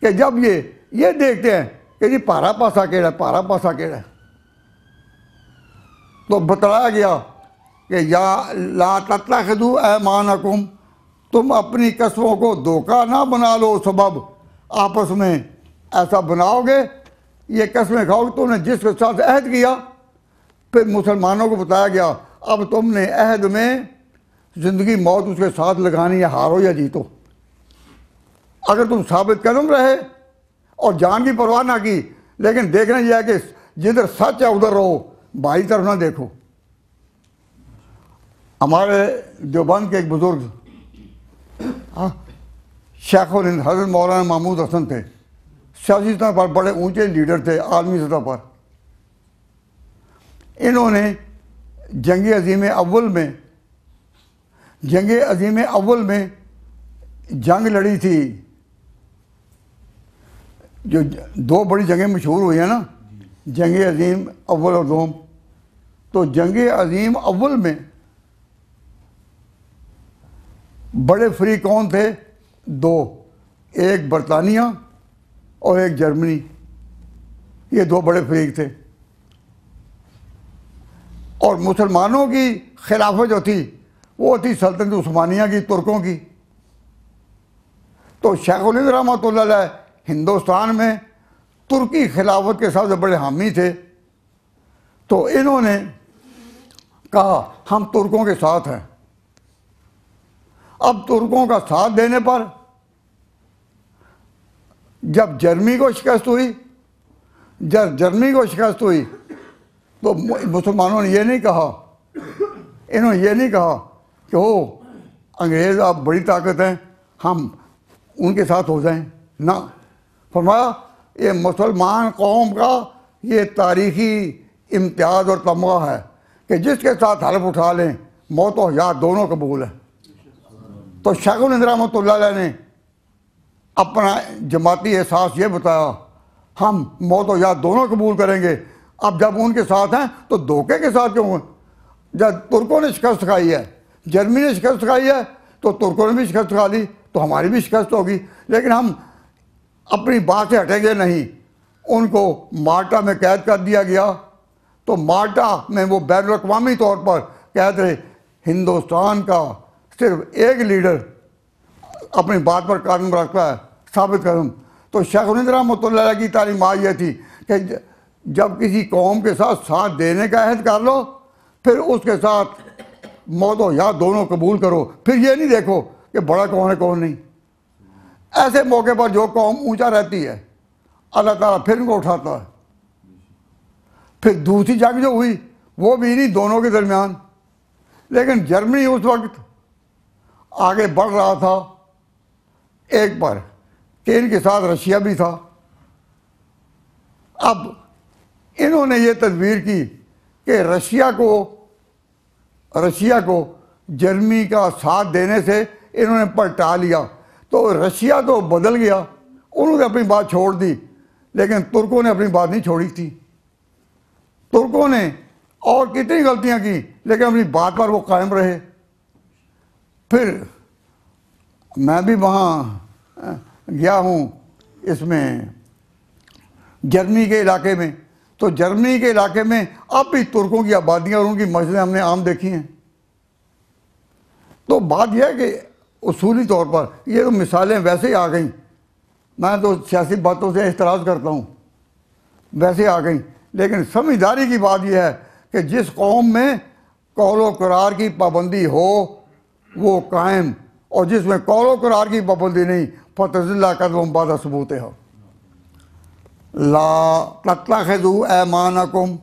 कि जब ये देखते हैं कि जी पारा पासा केड़ा, पारा पासा केड़ा, तो बताया गया कि या ला तत्तखिदू ऐमानकुम, तुम अपनी कसमों को धोखा ना बना लो सबब, आपस में ऐसा बनाओगे, ये कसमें खाओगे तुमने जिसके साथ अहद किया। फिर मुसलमानों को बताया गया अब तुमने अहद में ज़िंदगी मौत उसके साथ लगानी है, हारो या जीतो। अगर तुम साबित कदम रहे और जान की परवाह ना की, लेकिन देखना यह है कि जिधर सच है उधर रहो, बाई तरफ ना देखो। हमारे देवबंद के एक बुजुर्ग शेखुल हिंद हज़रत मौलाना महमूद हसन थे, सियासी सतह पर बड़े ऊंचे लीडर थे आलमी सतह पर। इन्होंने जंग अज़ीम अव्वल में जंग लड़ी थी, जो दो बड़ी जंगें मशहूर हुई हैं ना, जंग अज़ीम अव्वल और दोम। तो जंग अज़ीम अव्वल में बड़े फ्री कौन थे? दो, एक बरतानिया और एक जर्मनी, ये दो बड़े फरीक थे। और मुसलमानों की खिलाफत जो थी वो थी सल्तनत उस्मानिया की, तुर्कों की। तो शेखुल हिंद रहमतुल्लाह अलैह हिंदुस्तान में तुर्की खिलाफत के सबसे बड़े हामी थे। तो इन्होंने कहा हम तुर्कों के साथ हैं। अब तुर्कों का साथ देने पर जब जर्मनी को शिकस्त हुई तो मुसलमानों ने ये नहीं कहा, इन्होंने ये नहीं कहा कि हो अंग्रेज़ आप बड़ी ताकत हैं, हम उनके साथ हो जाएं। ना, फरमाया ये मुसलमान कौम का ये तारीख़ी इम्तियाज़ और तमगा है कि जिसके साथ हलफ उठा लें मौत और हयात दोनों कबूल है। तो शेखुल हिंद रहमतुल्लाह अलैह ने अपना जमाती एहसास ये बताया हम मौत और हयात दोनों कबूल करेंगे। अब जब उनके साथ हैं तो धोखे के साथ क्यों? जब तुर्कों ने शिकस्त खाई है, जर्मनी ने शिकस्त खाई है, तो तुर्कों ने भी शिकस्त खा ली तो हमारी भी शिकस्त होगी। लेकिन हम अपनी बात से हटेंगे नहीं। उनको माल्टा में कैद कर दिया गया। तो माल्टा में वो बैनुल अक़वामी तौर पर कैद रहे। हिंदुस्तान का सिर्फ एक लीडर अपनी बात पर कायम रखता है, साबित कदम। तो शेखुल हिंद रहमतुल्लाह अलैह की तालीमात यह थी कि जब किसी कौम के साथ देने का अहद कर लो, फिर उसके साथ मौत और हयात दोनों कबूल करो। फिर ये नहीं देखो कि बड़ा कौन है कौन नहीं। ऐसे मौके पर जो कौम ऊंचा रहती है अल्लाह ताला फिर उनको उठाता है। फिर दूसरी जंग जो हुई वो भी नहीं दोनों के दरमियान, लेकिन जर्मनी उस वक्त आगे बढ़ रहा था एक पर कि इनके साथ रशिया भी था। अब इन्होंने ये तदबीर की कि रशिया को जर्मनी का साथ देने से इन्होंने पलटा लिया। तो रशिया तो बदल गया, उन्होंने अपनी बात छोड़ दी, लेकिन तुर्कों ने अपनी बात नहीं छोड़ी थी। तुर्कों ने और कितनी गलतियां की लेकिन अपनी बात पर वो कायम रहे। फिर मैं भी वहाँ गया हूँ इसमें जर्मनी के इलाके में। तो जर्मनी के इलाके में अब भी तुर्कों की आबादियाँ और उनकी मस्जिदें हमने आम देखी हैं। तो बात यह है कि उसूली तौर पर ये तो मिसालें वैसे ही आ गई। मैं तो सियासी बातों से एतराज़ करता हूँ, वैसे आ गई। लेकिन समझदारी की बात यह है कि जिस कौम में कौलो करार की पाबंदी हो वो कायम, और जिसमें कौलो करार की पाबंदी नहीं फतज़िल्ला कदम बाद सबूत हो। ला तत्तखिज़ू ऐमानकुम,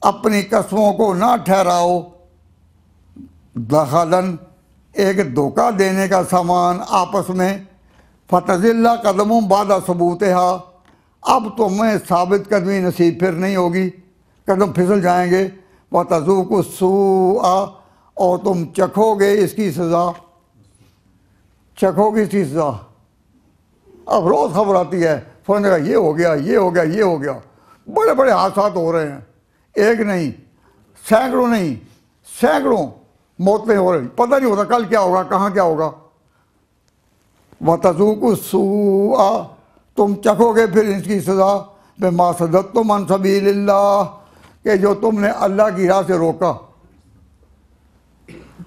अपनी कसमों को ना ठहराओ दखलन एक धोखा देने का सामान आपस में, फतजिल्ला कदमों बादा सबूत हा, अब तुम्हें साबित कदमी नसीब फिर नहीं होगी, कदम फिसल जाएंगे। व तज़ूक़ु सूआ, और तुम चखोगे इसकी सज़ा, चखोगे इसकी सज़ा। अब रोज़ खबर आती है फ़ौरन जगह ये हो गया, ये हो गया, ये हो गया, बड़े बड़े हादसा हो रहे हैं, एक नहीं सैकड़ों नहीं सैकड़ों मौतें हो रही, पता नहीं होता कल क्या होगा, कहाँ क्या होगा। व तज़ूक़ु सूआ, तुम चखोगे फिर इसकी सज़ा, बिमा सद्दतुम अन सबीलिल्लाह, कि जो तुमने अल्लाह की राह से रोका,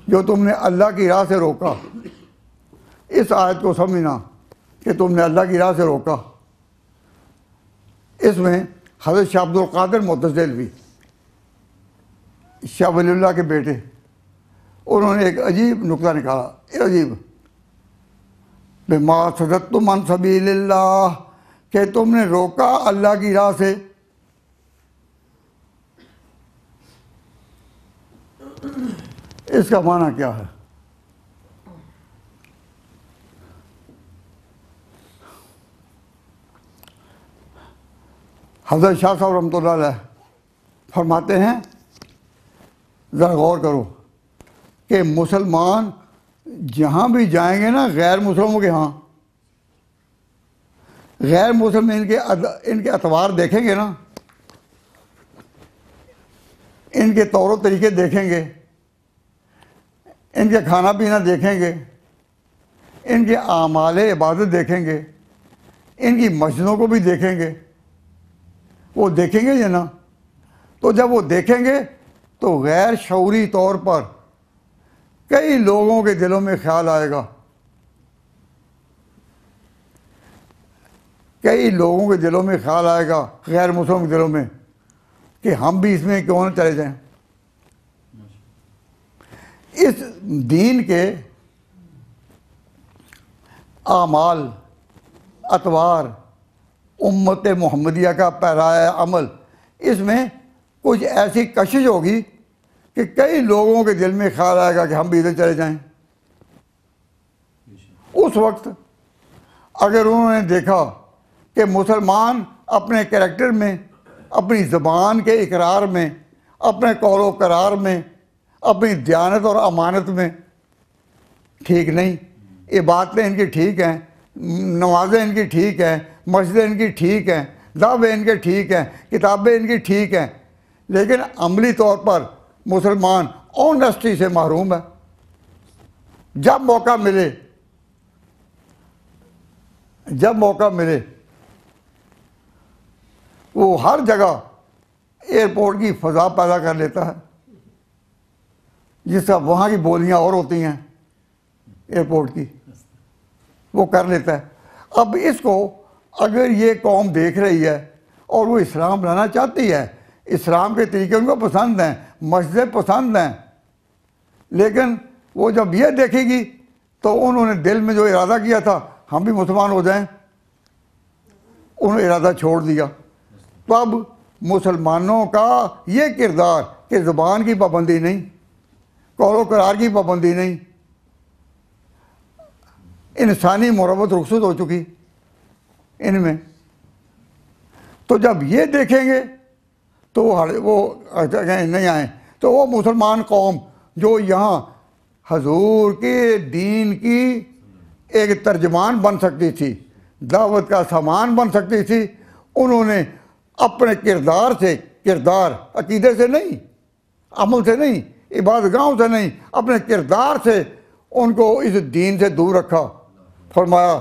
जो तुमने अल्लाह की राह से रोका। इस आयत को समझना कि तुमने अल्लाह की राह से रोका। इसमें हज़रत शाह अब्दुल कादिर मुतज़िली, शाह वलीउल्लाह के बेटे, उन्होंने एक अजीब नुक्ता निकाला, अजीब, बिमा सद्दतुम अन सबीलिल्लाह, कि तुमने रोका अल्लाह की राह से। इसका माना क्या है? हज़रत शाह साहब रहमतुल्लाह अलैह फरमाते हैं, ज़रा गौर करो कि मुसलमान जहाँ भी जाएंगे ना गैर मुसलमानों के यहाँ, गैर मुसलमान इनके अतवार देखेंगे ना, इनके तौर तरीके देखेंगे, इनके खाना पीना देखेंगे, इनके आमाले इबादत देखेंगे, इनकी मस्जिदों को भी देखेंगे, वो देखेंगे या ना। तो जब वो देखेंगे तो गैर शऊरी तौर पर कई लोगों के दिलों में ख्याल आएगा, कई लोगों के दिलों में ख्याल आएगा, गैर मुसलमान के दिलों में, कि हम भी इसमें क्यों न चले जाएं। इस दीन के आमाल, अतवार, उम्मत मोहम्मदिया का पैराए अमल, इसमें कुछ ऐसी कशिश होगी कि कई लोगों के दिल में ख्याल आएगा कि हम भी इधर चले जाएं। उस वक्त अगर उन्होंने देखा कि मुसलमान अपने कैरेक्टर में, अपनी ज़बान के इकरार में, अपने कौलो करार में, अपनी दयानत और अमानत में ठीक नहीं, इबादतें इनकी ठीक हैं, नमाज़ें इनकी ठीक हैं, मस्जिदें इनकी ठीक हैं, दावे इनके ठीक हैं, किताबें इनकी ठीक हैं, लेकिन अमली तौर पर मुसलमान ऑनेस्टी से महरूम है। जब मौका मिले, जब मौका मिले, वो हर जगह एयरपोर्ट की फ़ज़ा पैदा कर लेता है, जिसका वहाँ की बोलियाँ और होती हैं एयरपोर्ट की, वो कर लेता है। अब इसको अगर ये कौम देख रही है और वो इस्लाम लाना चाहती है, इस्लाम के तरीके उनको पसंद हैं, मस्जिदें पसंद हैं, लेकिन वो जब ये देखेगी तो उन्होंने दिल में जो इरादा किया था हम भी मुसलमान हो जाएं, उन्होंने इरादा छोड़ दिया। तो अब मुसलमानों का ये किरदार कि ज़ुबान की पाबंदी नहीं, कौलो करार की पाबंदी नहीं, इंसानी मुरव्वत रुखसत हो चुकी इनमें। तो जब ये देखेंगे तो वो नहीं आए, तो वो मुसलमान कौम जो यहाँ हजूर के दीन की एक तर्जमान बन सकती थी, दावत का सामान बन सकती थी, उन्होंने अपने किरदार से, किरदार अकीदे से नहीं, अमल से नहीं, इबादतगाहों से नहीं, अपने किरदार से उनको इस दीन से दूर रखा। फरमाया,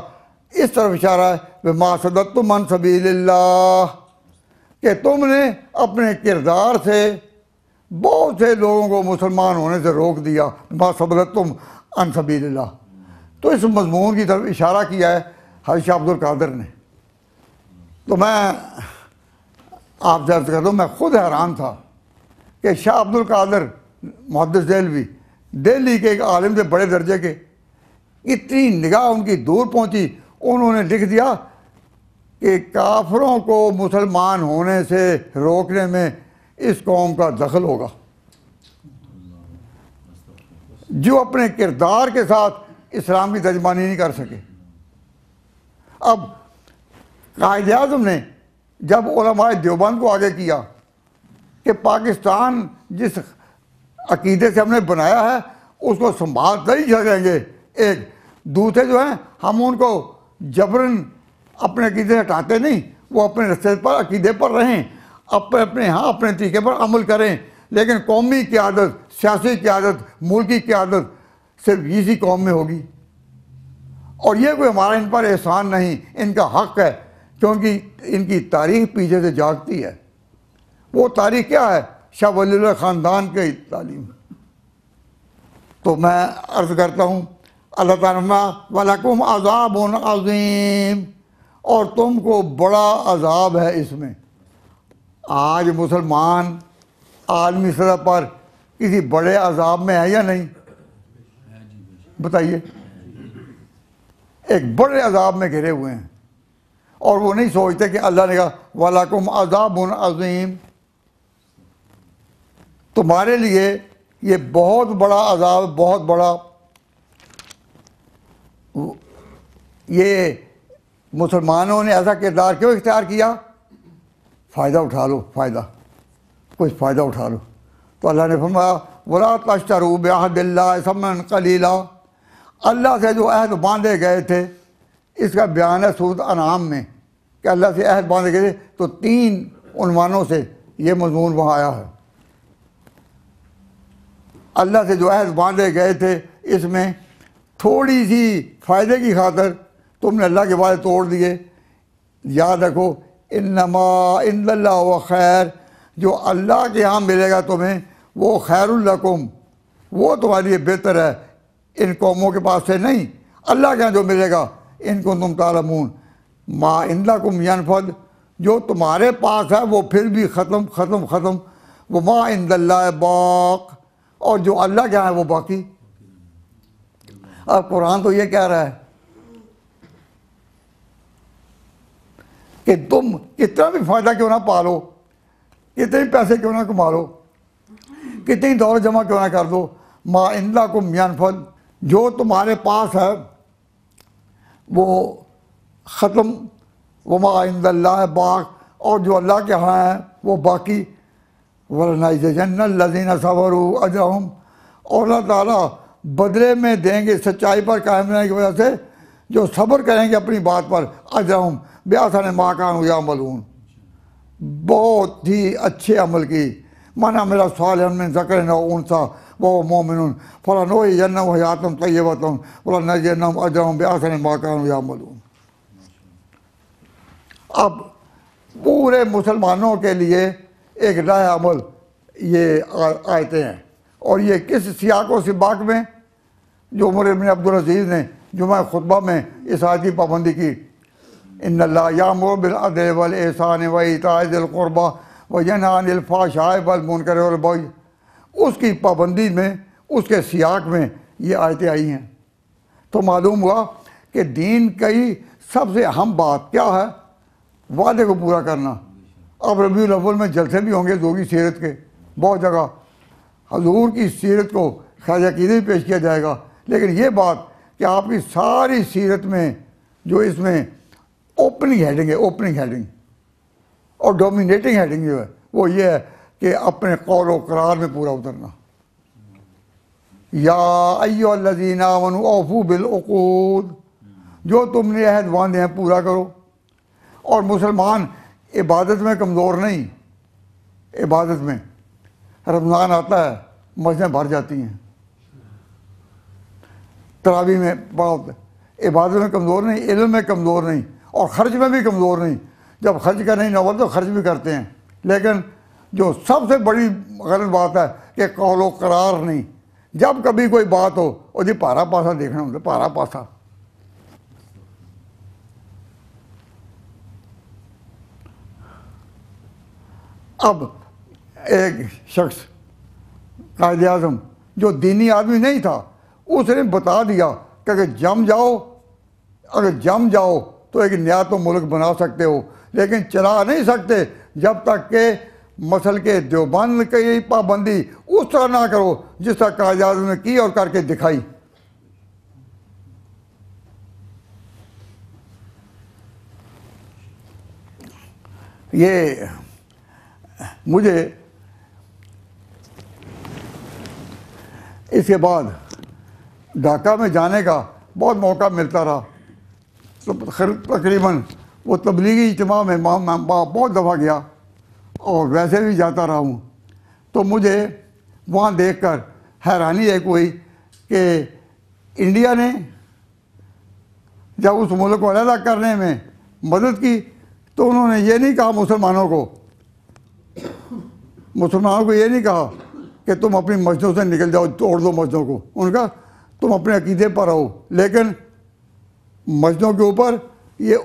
इस तरफ इशारा है, बिमा सद्दतुम अन सबीलिल्लाह, कि तुमने अपने किरदार से बहुत से लोगों को मुसलमान होने से रोक दिया। बिमा सद्दतुम अन सबीलिल्लाह। तो इस मजमून की तरफ इशारा किया है हज़रत शाह अब्दुल कादिर ने। तो मैं आपसे अर्ज़ कर दूँ, मैं खुद हैरान था कि शाह अब्दुल कादिर मुहद्दिस देहलवी, दिल्ली के एक आलिम से बड़े दर्जे के, इतनी निगाह उनकी दूर पहुंची, उन्होंने लिख दिया कि काफिरों को मुसलमान होने से रोकने में इस कौम का दखल होगा। जो अपने किरदार के साथ इस्लाम की तर्जमानी नहीं कर सके। अब कायद आज़म ने जब उलमाए देवबंद को आगे किया कि पाकिस्तान जिस अकीदे से हमने बनाया है उसको संभालते ही चलेंगे, एक दूसरे जो हैं हम उनको जबरन अपने अकीदे हटाते नहीं, वो अपने रस्ते पर अकीदे पर रहें, अपने अपने यहाँ अपने तरीके पर अमल करें, लेकिन कौमी क़यादत, सियासी क़यादत, मुल्की क़यादत सिर्फ इसी कौम में होगी। और ये कोई हमारा इन पर एहसान नहीं, इनका हक़ है, क्योंकि इनकी तारीख पीछे से जागती है। वो तारीख क्या है? शाह वलीउल्लाह ख़ानदान की तालीम। तो मैं अर्ज़ करता हूँ अल्लाह ताला वलकुम अज़ाबुन अज़ीम, और तुमको बड़ा अज़ाब है इसमें। आज मुसलमान आलमी सतह पर किसी बड़े अज़ाब में है या नहीं? बताइए। एक बड़े अज़ाब में घिरे हुए हैं और वो नहीं सोचते कि अल्लाह ने कहा वलकुम अज़ाबुन अज़ीम, तुम्हारे लिए ये बहुत बड़ा अज़ाब, बहुत बड़ा। ये मुसलमानों ने ऐसा किरदार क्यों इख्तियार किया? फ़ायदा उठा लो, फ़ायदा, कुछ फ़ायदा उठा लो। तो अल्लाह ने फरमाया वला तश्तरू बिअहदिल्लाहि समन कलीला, अल्लाह से जो अहद बांधे गए थे, इसका बयान है सूरत अनाम में कि अल्लाह से अहद बांधे गए थे। तो 3 उन्वानों से ये मज़मून वहाँ आया है। अल्लाह से जो अहद बांधे गए थे, इसमें थोड़ी सी फ़ायदे की खातर तुमने अल्लाह के वादे तोड़ दिए। याद रखो इन्नमा इंदल्लाह व खैर, जो अल्लाह के यहाँ मिलेगा तुम्हें वो खैरुल लकुम, वो तुम्हारे लिए बेहतर है इन कौमों के पास से नहीं। अल्लाह के यहाँ जो मिलेगा इनको तुम तालमून मा इंदकुम यनफद, जो तुम्हारे पास है वो फिर भी ख़त्म ख़त्म ख़त्म, वो मा इंदल्लाह बाक़, और जो अल्लाह के यहाँ है वो बाकी। अब कुरान तो ये कह रहा है कि तुम कितना भी फ़ायदा क्यों ना पालो, कितने पैसे क्यों ना कमा लो, कितनी दौलत जमा क्यों ना कर दो, मा इंदकुम यनफद, जो तुम्हारे पास है वो ख़त्म, वो मा इंदल्लाह बाक़, और जो अल्लाह के यहाँ है वो बाकी। वलनजज़ियन्नल्लज़ीना सबरू अजरहुम, और अल्लाह ताला बदले में देंगे सच्चाई पर कायम रहने की वजह से जो सब्र करेंगे अपनी बात पर, अजरहुम बेअहसनि मा कानू यामलून, बहुत ही अच्छे अमल की। माना मेरा सालिहन मिन ज़करिन औ उन्सा वहुव मोमिनुन फलनुहयिन्नहु हयातन तय्यबतन वलनजज़ियन्नहुम अजरहुम बेअहसनि मा कानू यामलून। अब पूरे मुसलमानों के लिए एक राह अमल ये आयतें हैं, और ये किस सियाक़ व सिबाक़ में? जो उमर इब्न अब्दुल अज़ीज़ ने जुमा खुतबा में इस आयत की पाबंदी की, इन्नल्लाह यामुरु बिल अदल वल इहसान व इताइ ज़िल क़ुरबा व यनहा अनिल फ़हशाइ वल मुनकर वल बग़य, उसकी पाबंदी में, उसके सियाक़ में ये आयतें आई हैं। तो मालूम हुआ कि दीन की सबसे अहम बात क्या है? वादे को पूरा करना। अब रबीउल अव्वल में जलसे भी होंगे हज़ूर की सीरत के, बहुत जगह हज़ूर की सीरत को ख़ाजा अक़ीदे भी पेश किया जाएगा। लेकिन ये बात कि आपकी सारी सीरत में जो इसमें ओपनिंग हेडिंग है, ओपनिंग हेडिंग और डोमिनेटिंग हेडिंग जो है वो ये है कि अपने कौल व करार में पूरा उतरना। या अय्युहल्लज़ीना आमनू औफू बिल उक़ूद, जो तुमने अहद बांधे हैं पूरा करो। और मुसलमान इबादत में कमज़ोर नहीं, इबादत में रमज़ान आता है मस्जिदें भर जाती हैं, तरावी में बड़ा होता है। इबादत में कमज़ोर नहीं, इल्म में कमज़ोर नहीं, और ख़र्च में भी कमज़ोर नहीं। जब खर्च करने की नौबत तो खर्च भी करते हैं, लेकिन जो सबसे बड़ी गलत बात है कि कौल व करार नहीं। जब कभी कोई बात हो और जी पारा पासा देखना होता है, पारा पासा। अब एक शख्स कायद आज़म जो दीनी आदमी नहीं था, उसने बता दिया कि अगर जम जाओ तो एक नया तो मुल्क बना सकते हो, लेकिन चला नहीं सकते जब तक कि मसल के देवबंद की पाबंदी उस तरह ना करो जिस तरह कायद ने की और करके दिखाई। ये मुझे इसके बाद ढाका में जाने का बहुत मौका मिलता रहा। तो तकरीबन वो तबलीगी इज्तिमा में बहुत दफ़ा गया और वैसे भी जाता रहा हूँ। तो मुझे वहाँ देखकर हैरानी एक हुई कि इंडिया ने जब उस मुल्क को अलग करने में मदद की तो उन्होंने ये नहीं कहा मुसलमानों को ये नहीं कहा कि तुम अपनी मस्जिदों से निकल जाओ, तोड़ दो मस्जिदों को। उनका तुम अपने अकीदे पर रहो, लेकिन मस्जिदों के ऊपर ये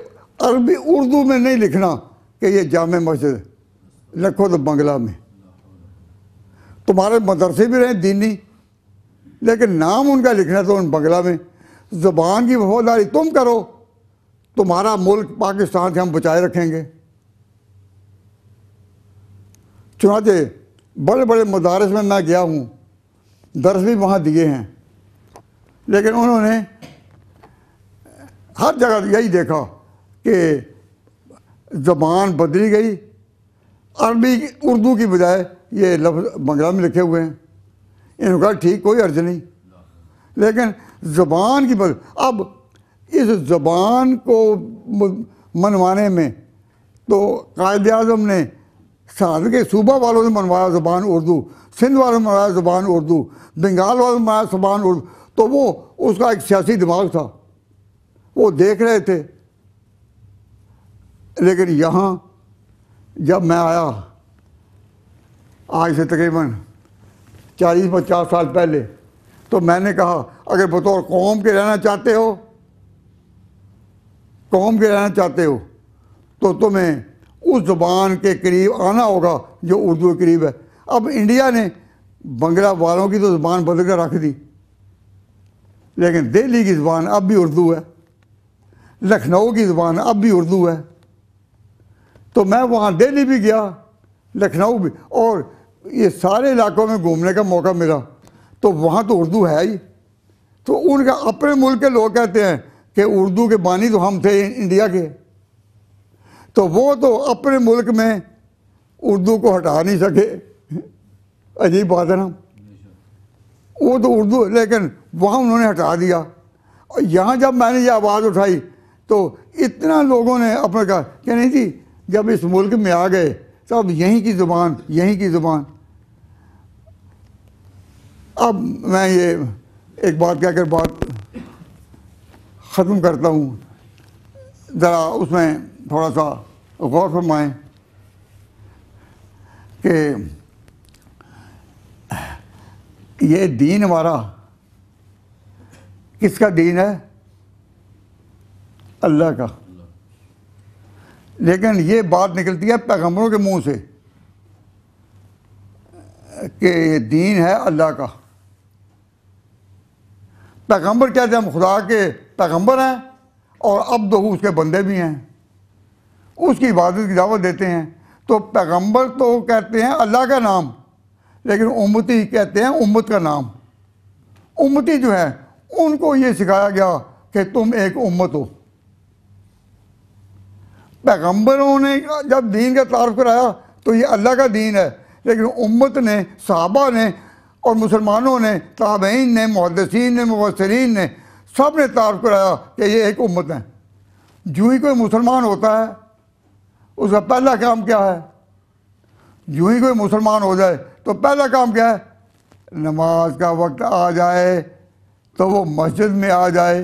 अरबी उर्दू में नहीं लिखना कि ये जामे मस्जिद, लिखो तो बंगला में। तुम्हारे मदरसे भी रहे दीनी, लेकिन नाम उनका लिखना तो उन बंगला में। ज़बान की वफादारी तुम करो, तुम्हारा मुल्क पाकिस्तान से हम बचाए रखेंगे। चुनांचे बड़े बड़े मदारस में मैं गया हूँ, दर्स भी वहाँ दिए हैं, लेकिन उन्होंने हर जगह यही देखा कि ज़बान बदली गई, अरबी उर्दू की बजाय ये लफ्ज़ बंगला में लिखे हुए हैं। इन्होंने कहा ठीक, कोई अर्ज नहीं, लेकिन ज़बान की अब इस ज़बान को मनवाने में तो कायद आज़म ने साथ के सूबा वालों ने मनवाया ज़बान उर्दू, सिंध वालों ने मनवाया ज़बान उर्दू, बंगाल वालों ने मनवाया ज़बान उर्दू। तो वो उसका एक सियासी दिमाग था, वो देख रहे थे। लेकिन यहाँ जब मैं आया आज से तकरीबन 40-50 साल पहले, तो मैंने कहा अगर बतौर कौम के रहना चाहते हो तो तुम्हें उस ज़बान के करीब आना होगा जो उर्दू के करीब है। अब इंडिया ने बंगला वालों की तो ज़बान बदल कर रख दी, लेकिन दिल्ली की ज़बान अब भी उर्दू है, लखनऊ की ज़बान अब भी उर्दू है। तो मैं वहाँ दिल्ली भी गया, लखनऊ भी, और ये सारे इलाकों में घूमने का मौका मिला, तो वहाँ तो उर्दू है ही। तो उनका अपने मुल्क के लोग कहते हैं कि उर्दू के बानी तो हम थे इंडिया के, तो वो तो अपने मुल्क में उर्दू को हटा नहीं सके। अजीब बात है ना, वो तो उर्दू, लेकिन वहाँ उन्होंने हटा दिया। और यहाँ जब मैंने ये आवाज़ उठाई तो इतना लोगों ने अपने कहा कि नहीं जी, जब इस मुल्क में आ गए तब यहीं की ज़ुबान। अब मैं ये एक बात कहकर बात ख़त्म करता हूँ, ज़रा उसमें थोड़ा सा गौर फरमाएं कि ये दीन हमारा किसका दीन है? अल्लाह का। लेकिन ये बात निकलती है पैगंबरों के मुंह से कि ये दीन है अल्लाह का। पैगंबर कहते हैं हम खुदा के पैगंबर हैं और अब तो उसके बंदे भी हैं, उसकी इबादत की दावत देते हैं। तो पैगंबर तो कहते हैं अल्लाह का नाम, लेकिन उम्मती कहते हैं उम्मत का नाम। उम्मती जो है उनको ये सिखाया गया कि तुम एक उम्मत हो। पैगंबरों ने जब दीन का तारुफ कराया तो ये अल्लाह का दीन है, लेकिन उम्मत ने, सहाबा ने और मुसलमानों ने, ताबईन ने, मुहद्दिसीन ने, मुफस्सिरीन ने, सब ने तारुफ कराया कि ये एक उम्मत है। जो ही कोई मुसलमान होता है उसका पहला काम क्या है? जो ही कोई मुसलमान हो जाए तो पहला काम क्या है? नमाज का वक्त आ जाए तो वो मस्जिद में आ जाए।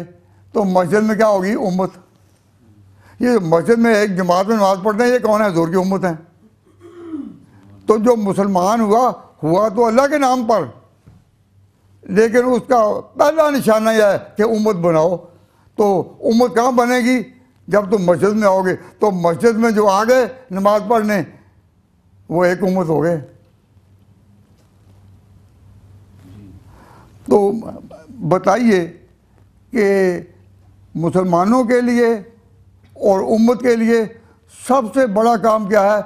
तो मस्जिद में क्या होगी? उम्मत। ये मस्जिद में एक जमात में नमाज पढ़ते हैं, ये कौन है? हुज़ूर की उम्मत है। तो जो मुसलमान हुआ तो अल्लाह के नाम पर, लेकिन उसका पहला निशाना यह है कि उम्मत बनाओ। तो उम्मत कहाँ बनेगी? जब तुम मस्जिद में आओगे। तो मस्जिद में जो आ गए नमाज पढ़ने वो एक उम्मत हो गए। तो बताइए कि मुसलमानों के लिए और उम्मत के लिए सबसे बड़ा काम क्या है?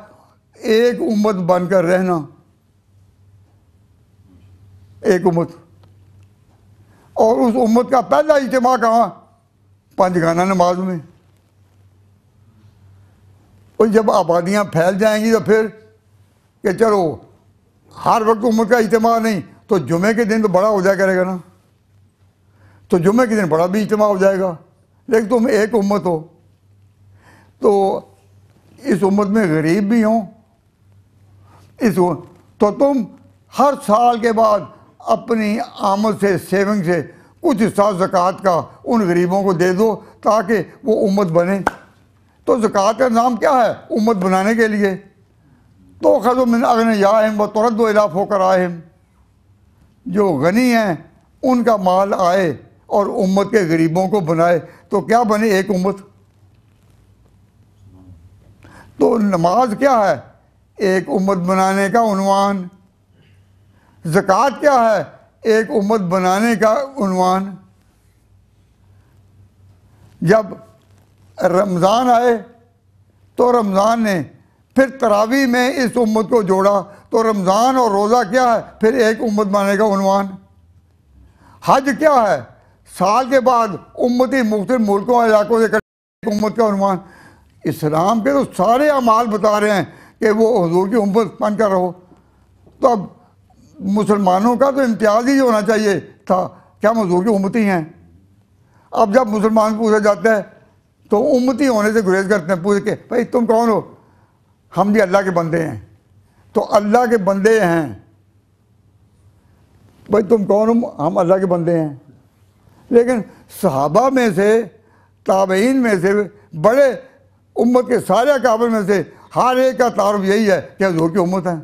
एक उम्मत बनकर रहना, एक उम्मत। और उस उम्मत का पहला इज्तिमा कहाँ? पंजगाना नमाज में। और जब आबादियाँ फैल जाएंगी तो फिर कि चलो हर वक्त उम्मत का इज्तिमा नहीं, तो जुमे के दिन तो बड़ा हो जाया करेगा ना, तो जुमे के दिन बड़ा भी इज्तिमा हो जाएगा। लेकिन तुम एक उम्मत हो, तो इस उम्मत में गरीब भी हों, तो तुम हर साल के बाद अपनी आमद से, सेविंग से कुछ हिस्सा ज़कात का उन गरीबों को दे दो ताकि वो उम्मत बने। तो ज़कात का नाम क्या है? उम्मत बनाने के लिए। तो खज़ो मिन अग़नियाहिम व तुरद्दु इला फ़ुक़राइहिम, जो गनी हैं उनका माल आए और उम्मत के गरीबों को बनाए, तो क्या बने? एक उम्मत। तो नमाज क्या है? एक उम्मत बनाने का उन्वान। ज़कात क्या है? एक उम्मत बनाने का उन्वान। जब रमज़ान आए तो रमज़ान ने फिर तरावी में इस उम्मत को जोड़ा, तो रमज़ान और रोज़ा क्या है? फिर एक उम्मत बनाने का उन्वान। हज क्या है? साल के बाद उम्मती मुख्तलिफ मुल्कों और इलाकों से एक उम्मत का उन्वान। इस्लाम के तो सारे अमाल बता रहे हैं कि वो हुजूर की उम्मत बनकर रहो। तो अब मुसलमानों का तो इम्तियाज़ ही होना चाहिए था कि हम हुजूर की उम्मती हैं। अब जब मुसलमान पूछा जाता है तो उम्मती होने से गुरेज करते हैं, पूछ के भाई तुम कौन हो? हम भी अल्लाह के बंदे हैं। तो अल्लाह के बंदे हैं। भाई तुम कौन हो? हम अल्लाह के बंदे हैं। लेकिन सहाबा में से, ताबईन में से, बड़े उम्मत के सारे अकाबिर में से हर एक का तारुफ यही है कि हुजूर की उम्मत है।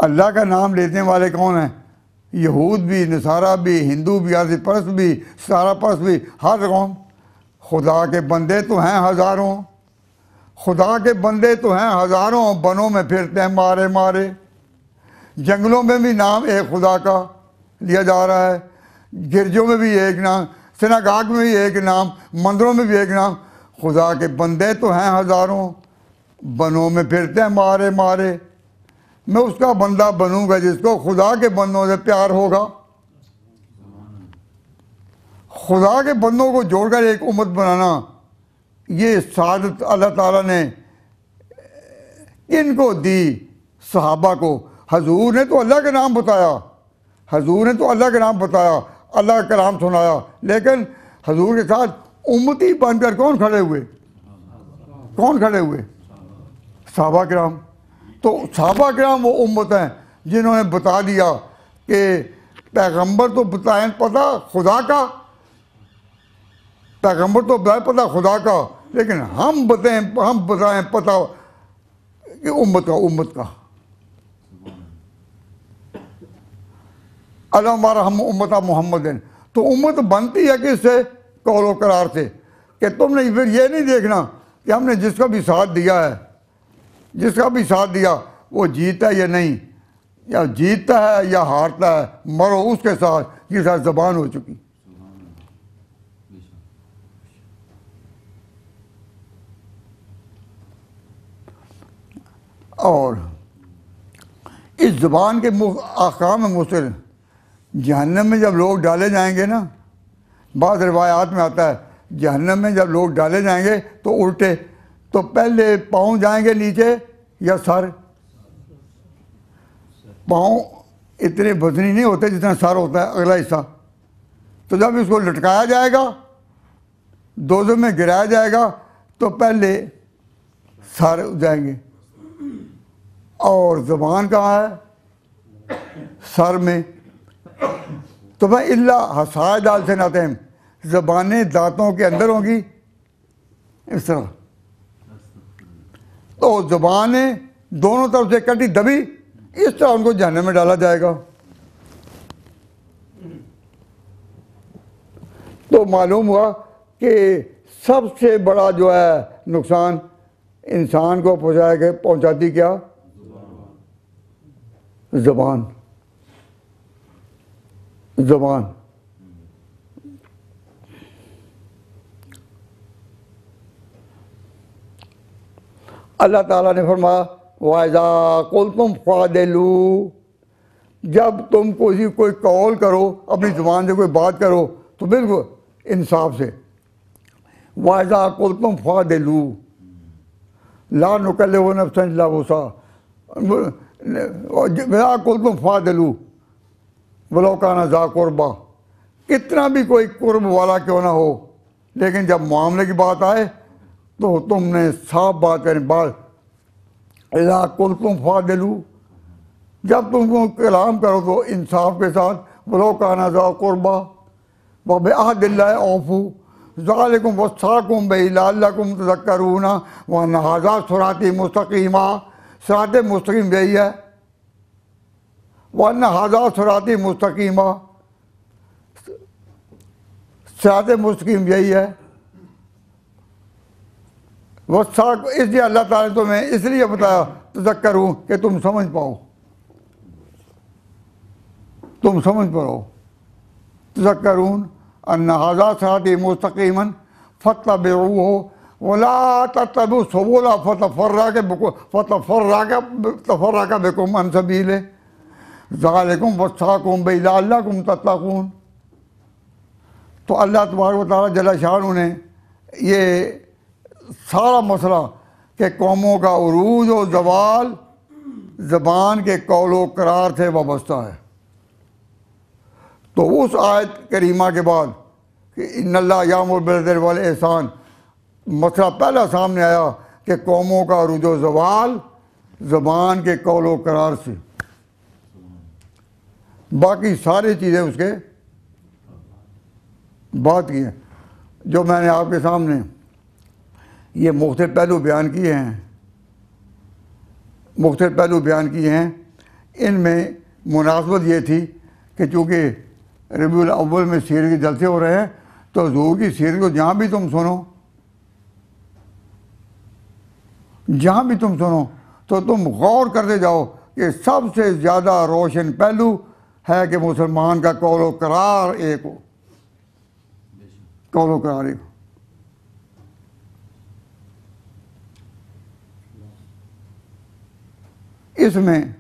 अल्लाह का नाम लेने वाले कौन हैं? यहूद भी, नसारा भी, हिंदू भी, आज़ी परस्त भी, सारा परस्त भी, हर कौम। खुदा के बंदे तो हैं हज़ारों, खुदा के बंदे तो हैं हज़ारों, बनों में फिरते हैं मारे मारे। जंगलों में भी नाम एक खुदा का लिया जा रहा है, गिरजों में भी एक नाम, सिनागाग में भी एक नाम, मंदिरों में भी एक नाम। खुदा के बंदे तो हैं हज़ारों, बनों में फिरते हैं मारे मारे। मैं उसका बंदा बनूंगा जिसको खुदा के बंदों से प्यार होगा। खुदा के बंदों को जोड़कर एक उम्मत बनाना, ये सादत अल्लाह ताला ने किनको दी? सहाबा को। हजूर ने तो अल्लाह के नाम बताया, हजूर ने तो अल्लाह के नाम बताया, अल्लाह का कलाम सुनाया, लेकिन हजूर के साथ उम्मती बनकर कौन खड़े हुए? कौन खड़े हुए? सहाबा किराम। तो सहाबा किराम वो उम्मत हैं जिन्होंने बता दिया कि पैगंबर तो बताएं पता खुदा का, पैगंबर तो बताए पता खुदा का, लेकिन हम बताएं पता कि उम्मत का। अल्लाह हमारा हम उम्मत मोहम्मद। तो उम्मत बनती है किससे? कौलो करार से। कि तुमने फिर ये नहीं देखना कि हमने जिसका भी साथ दिया है, जिसका भी साथ दिया वो जीता है या नहीं, या जीतता है या हारता है, मरो उसके साथ, जिसके साथ ज़बान हो चुकी। और इस ज़बान के अहकाम मुस्लिम जहन्नम में जब लोग डाले जाएंगे ना, बाद रिवायात में आता है जहन्नम में जब लोग डाले जाएंगे तो उल्टे, तो पहले पाँव जाएंगे नीचे या सर? पाँव इतने वजनी नहीं होते जितना सर होता है, अगला हिस्सा। तो जब इसको लटकाया जाएगा, दोजों में गिराया जाएगा, तो पहले सर जाएंगे। और ज़बान कहाँ है? सर में। तो भाई इल्ला हसाए दाल से नाते हैं, ज़बानें दांतों के अंदर होंगी इस तरह। तो ज़बानें दोनों तरफ से कटी दबी, इस तरह उनको जहन्नम में डाला जाएगा। तो मालूम हुआ कि सबसे बड़ा जो है नुकसान इंसान को पहुंचाती क्या? ज़बान। ज़बान। अल्लाह ताला ने फरमाया वाइज़ा कुल्तुम फ़ादिलू, जब तुम कोई कौल करो, अपनी ज़ुबान से कोई बात करो तो बिल्कुल इंसाफ से। वाइज़ा कुल्तुम फ़ादिलू ला नुकल्लिफु नफ्सन इल्ला वुसअहा, वाइज़ा कुल्तुम फ़ादिलू वलो काना ज़ा कुर्बा, कितना भी कोई कुर्ब वाला क्यों ना हो, लेकिन जब मामले की बात आए तो तुमने साफ बात करें। बात इज़ा कुल्तुम फ़ादिलू, जब तुमको कलाम करो तो इंसाफ के साथ, वलो काना ज़ा कुर्बा व बिअहदिल्लाहि औफू ज़ालिकुम वस्साकुम बिही लअल्लकुम तज़क्करून व अन्न हाज़ा सिराती मुस्तक़ीमा, सिराते मुस्तक़ीम यही है। व अन्न हाज़ा सिराती मुस्तक़ीमा, सिराते मुस्तक़ीम यही है। वस्साक, इसलिए अल्लाह ताला ने तुम्हें इसलिए बताया तज़क्करू कि तुम समझ पाओ, तुम समझ पाओ। तज़क्करून अन्न हाज़ा सिराती मुस्तक़ीमन फत्तबिऊहु वला तत्तबिउ सुबुला फतफ़र्रक़ बिकुम अन सबीलिही ज़ालिकुम वस्साकुम बिही लअल्लकुम तत्तक़ून। तो अल्लाह तबारक व तआला जल्ल शाअनहू ने ये सारा मसला कि कौमों का उरूज और ज़वाल ज़बान के कौल व करार से वाबस्ता है। तो उस आयत करीमा के बाद कि इन्नल्लाह यामुरु बिल अदल वल इहसान, मसला पहला सामने आया कि कौमों का उरूज व ज़वाल ज़बान के कौल व करार से, बाकी सारी चीज़ें उसके बात की हैं। जो मैंने आपके सामने ये मुख्तलिफ पहलू बयान किए हैं, मुख्तलिफ पहलू बयान किए हैं, इनमें मुनासबत ये थी कि चूँकि रबीउल अव्वल में सीरत के जलसे हो रहे हैं तो हुज़ूर की सीरत को जहाँ भी तुम सुनो, जहाँ भी तुम सुनो तो तुम गौर करते जाओ कि सबसे ज़्यादा रोशन पहलू है कि मुसलमान का कौल व करार एक हो, कौल व करार एक हो। इसमें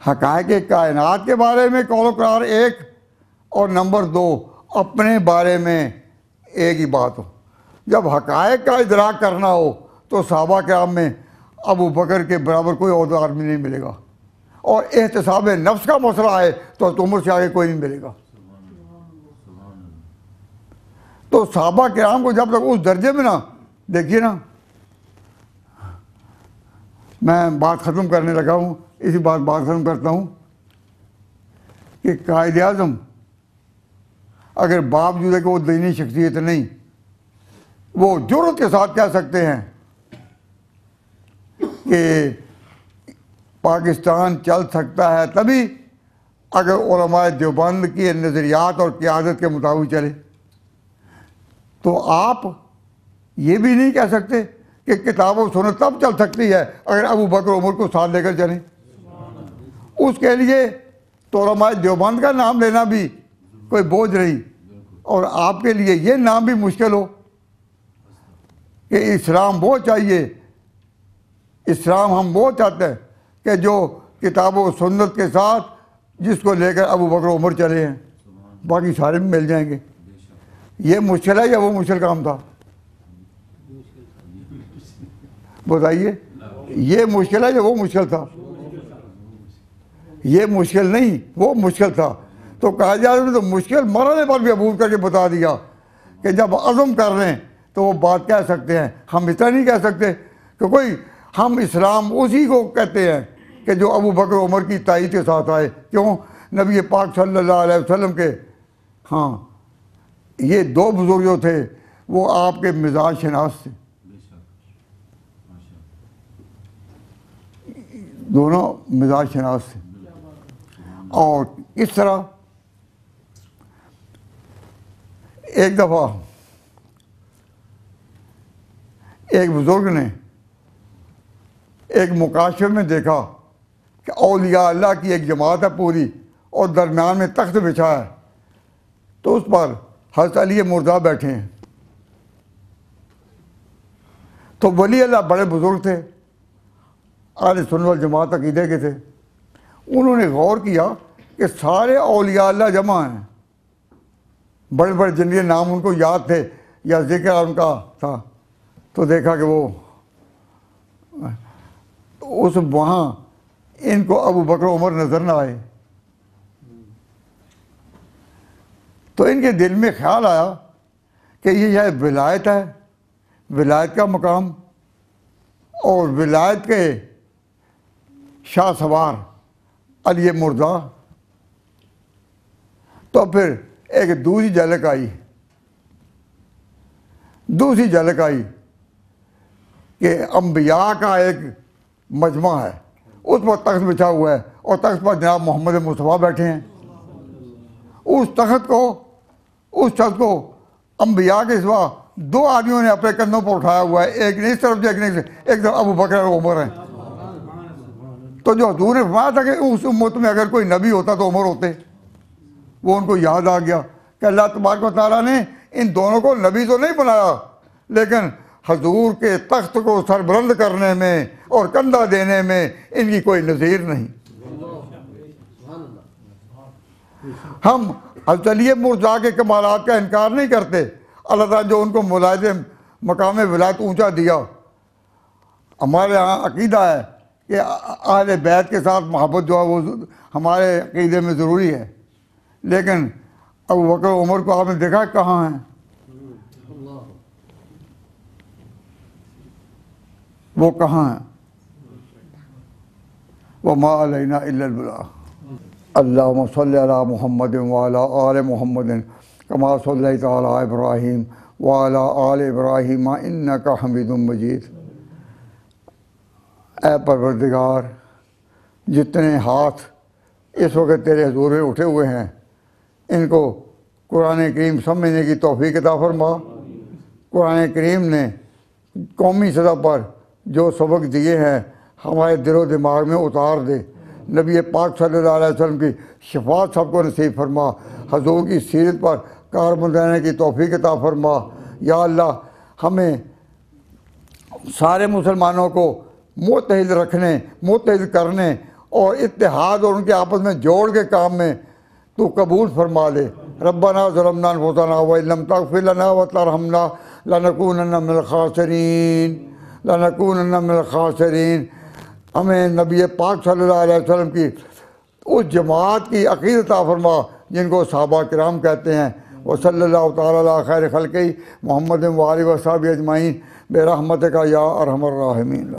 हक़ाइक़ कायनात के बारे में कौल व करार एक, और नंबर दो अपने बारे में एक ही बात हो। जब हक़ाइक़ का इदराक करना हो तो सहाबा किराम में अबू बकर के बराबर कोई और आदमी नहीं मिलेगा, और एहतिसाब नफ्स का मसला है तो उम्र से आगे कोई नहीं मिलेगा। तो सहाबा किराम को जब तक उस दर्जे में ना देखिए ना, मैं बात ख़त्म करने लगा हूँ, इसी बात ख़त्म करता हूँ कि कायद आज़म अगर बावजूद है कि वो दीनी शख्सियत नहीं, वो जुर्रत के साथ कह सकते हैं कि पाकिस्तान चल सकता है तभी अगर उलमाए देवबंद के नज़रियात और क़यादत के मुताबिक चले। तो आप ये भी नहीं कह सकते कि किताब और सुन्नत तब चल सकती है अगर अबू बकर उमर को साथ लेकर चलें। उसके लिए तो उलमाए देवबंद का नाम लेना भी कोई बोझ नहीं, और आपके लिए ये नाम भी मुश्किल हो कि इस्लाम वो चाहिए, इस्लाम हम वो चाहते हैं कि जो किताब और सुन्नत के साथ जिसको लेकर अबू बकर उमर चले हैं, बाकी सारे भी मिल जाएंगे। ये मुश्किल है या वो मुश्किल काम था? बताइए, ये मुश्किल है या वो मुश्किल था? ये मुश्किल नहीं, वो मुश्किल था। तो कहा जाए तो मुश्किल मरने पर भी अबूर करके बता दिया कि जब अज़म कर लें तो वो बात कह सकते हैं। हम इतना नहीं कह सकते कि कोई, हम इस्लाम उसी को कहते हैं कि जो अबू बकर उमर की ताईद के साथ आए। क्यों? नबी पाक सल्लल्लाहु अलैहि वसल्लम के, हाँ, ये दो बुजुर्ग जो थे वो आपके मिजाज शनास थे, दोनों मिजाज शनास थे। और इस तरह एक दफ़ा एक बुजुर्ग ने एक मुकाशफे में देखा कि औलिया अल्लाह की एक जमात है पूरी और दरमियान में तख्त बिछा है, तो उस पर हज़रत अली मुर्दा बैठे हैं। तो वली अल्लाह बड़े बुज़ुर्ग थे, अहले सुन्नत वल जमात अक़ीदे के थे। उन्होंने गौर किया कि सारे औलिया अल्लाह जमा हैं, बड़े बड़े जिनके नाम उनको याद थे या जिक्र उनका था, तो देखा कि वो उस वहाँ इनको अबू बकर उमर नज़र न आए। तो इनके दिल में ख्याल आया कि ये शायद विलायत है, विलायत का मकाम, और विलायत के शाह सवार अली मुर्दा। तो फिर एक दूसरी झलक आई कि अम्बिया का एक मजमा है, उस पर तख्त बिछा हुआ है और तख्त पर जनाब मोहम्मद मुस्तफ़ा बैठे हैं। उस तख्त को अम्बिया के सिवा दो आदमियों ने अपने कंधों पर उठाया हुआ है, एक ने इस तरफ से, एक ने एक तरफ अबू बकर और उमर है। तो जो हजूर ने फरमाया था कि उस उम्मत में अगर कोई नबी होता तो उमर होते, वो उनको याद आ गया कि अल्लाह तबारक व तआला ने इन दोनों को नबी तो नहीं बनाया, लेकिन हजूर के तख्त को सरबुलंद करने में और कंधा देने में इनकी कोई नज़ीर नहीं। हम अली मुर्तज़ा के कमालात का इनकार नहीं करते। अल्लाह ताला जो उनको मुलाज़े मकाम विलायत ऊंचा दिया, हमारे यहाँ अक़ीदा है कि अहले बैत के साथ मोहब्बत जो है वो हमारे अक़ीदे में ज़रूरी है, लेकिन अबू बकर उमर को आपने देखा कहाँ हैं? वो कहाँ हैं? वो मा अलैना इल्लल बलाग। अल्लाहुम्मा सल्लि अला मुहम्मद व अला आले मुहम्मद कमा सल्लैता अला इब्राहीम व अला आले इब्राहीम इन्नका हमीदुम मजीद। ऐ परवरदिगार, जितने हाथ इस वक्त तेरे हुज़ूर में उठे हुए हैं, इनको कुरान करीम समझने की तौफीक अता फरमा। कुरान करीम ने कौमी सतह पर जो सबक दिए हैं हमारे दिलो दिमाग में उतार दे। नबी पाक सल्लल्लाहु अलैहि वसल्लम की शफाअत सबको नसीब फरमा। हजूर की सीरत पर कारबंद रहने की तौफीक अता फरमा। या अल्लाह, हमें सारे मुसलमानों को मुत्तहिद रखने, मुत्तहिद करने और इत्तेहाद और उनके आपस में जोड़ के काम में तू कबूल फरमा ले। रब्बना ज़लमना अनफुसना व इल्लम तग़फिर लना व तरहमना लनकूनन्ना मिनल खासिरीन। हमें नबी पाक सल्लल्लाहु अलैहि वसल्लम की उस जमात की अक़ीदत अता फरमा जिनको सहाबा किराम कहते हैं। व सल्लल्लाहु तआला अला खैर खल्क़ी मुहम्मद व आलिहि व सहबिही अजमईन बिरहमतिका या अरहमर राहिमीन।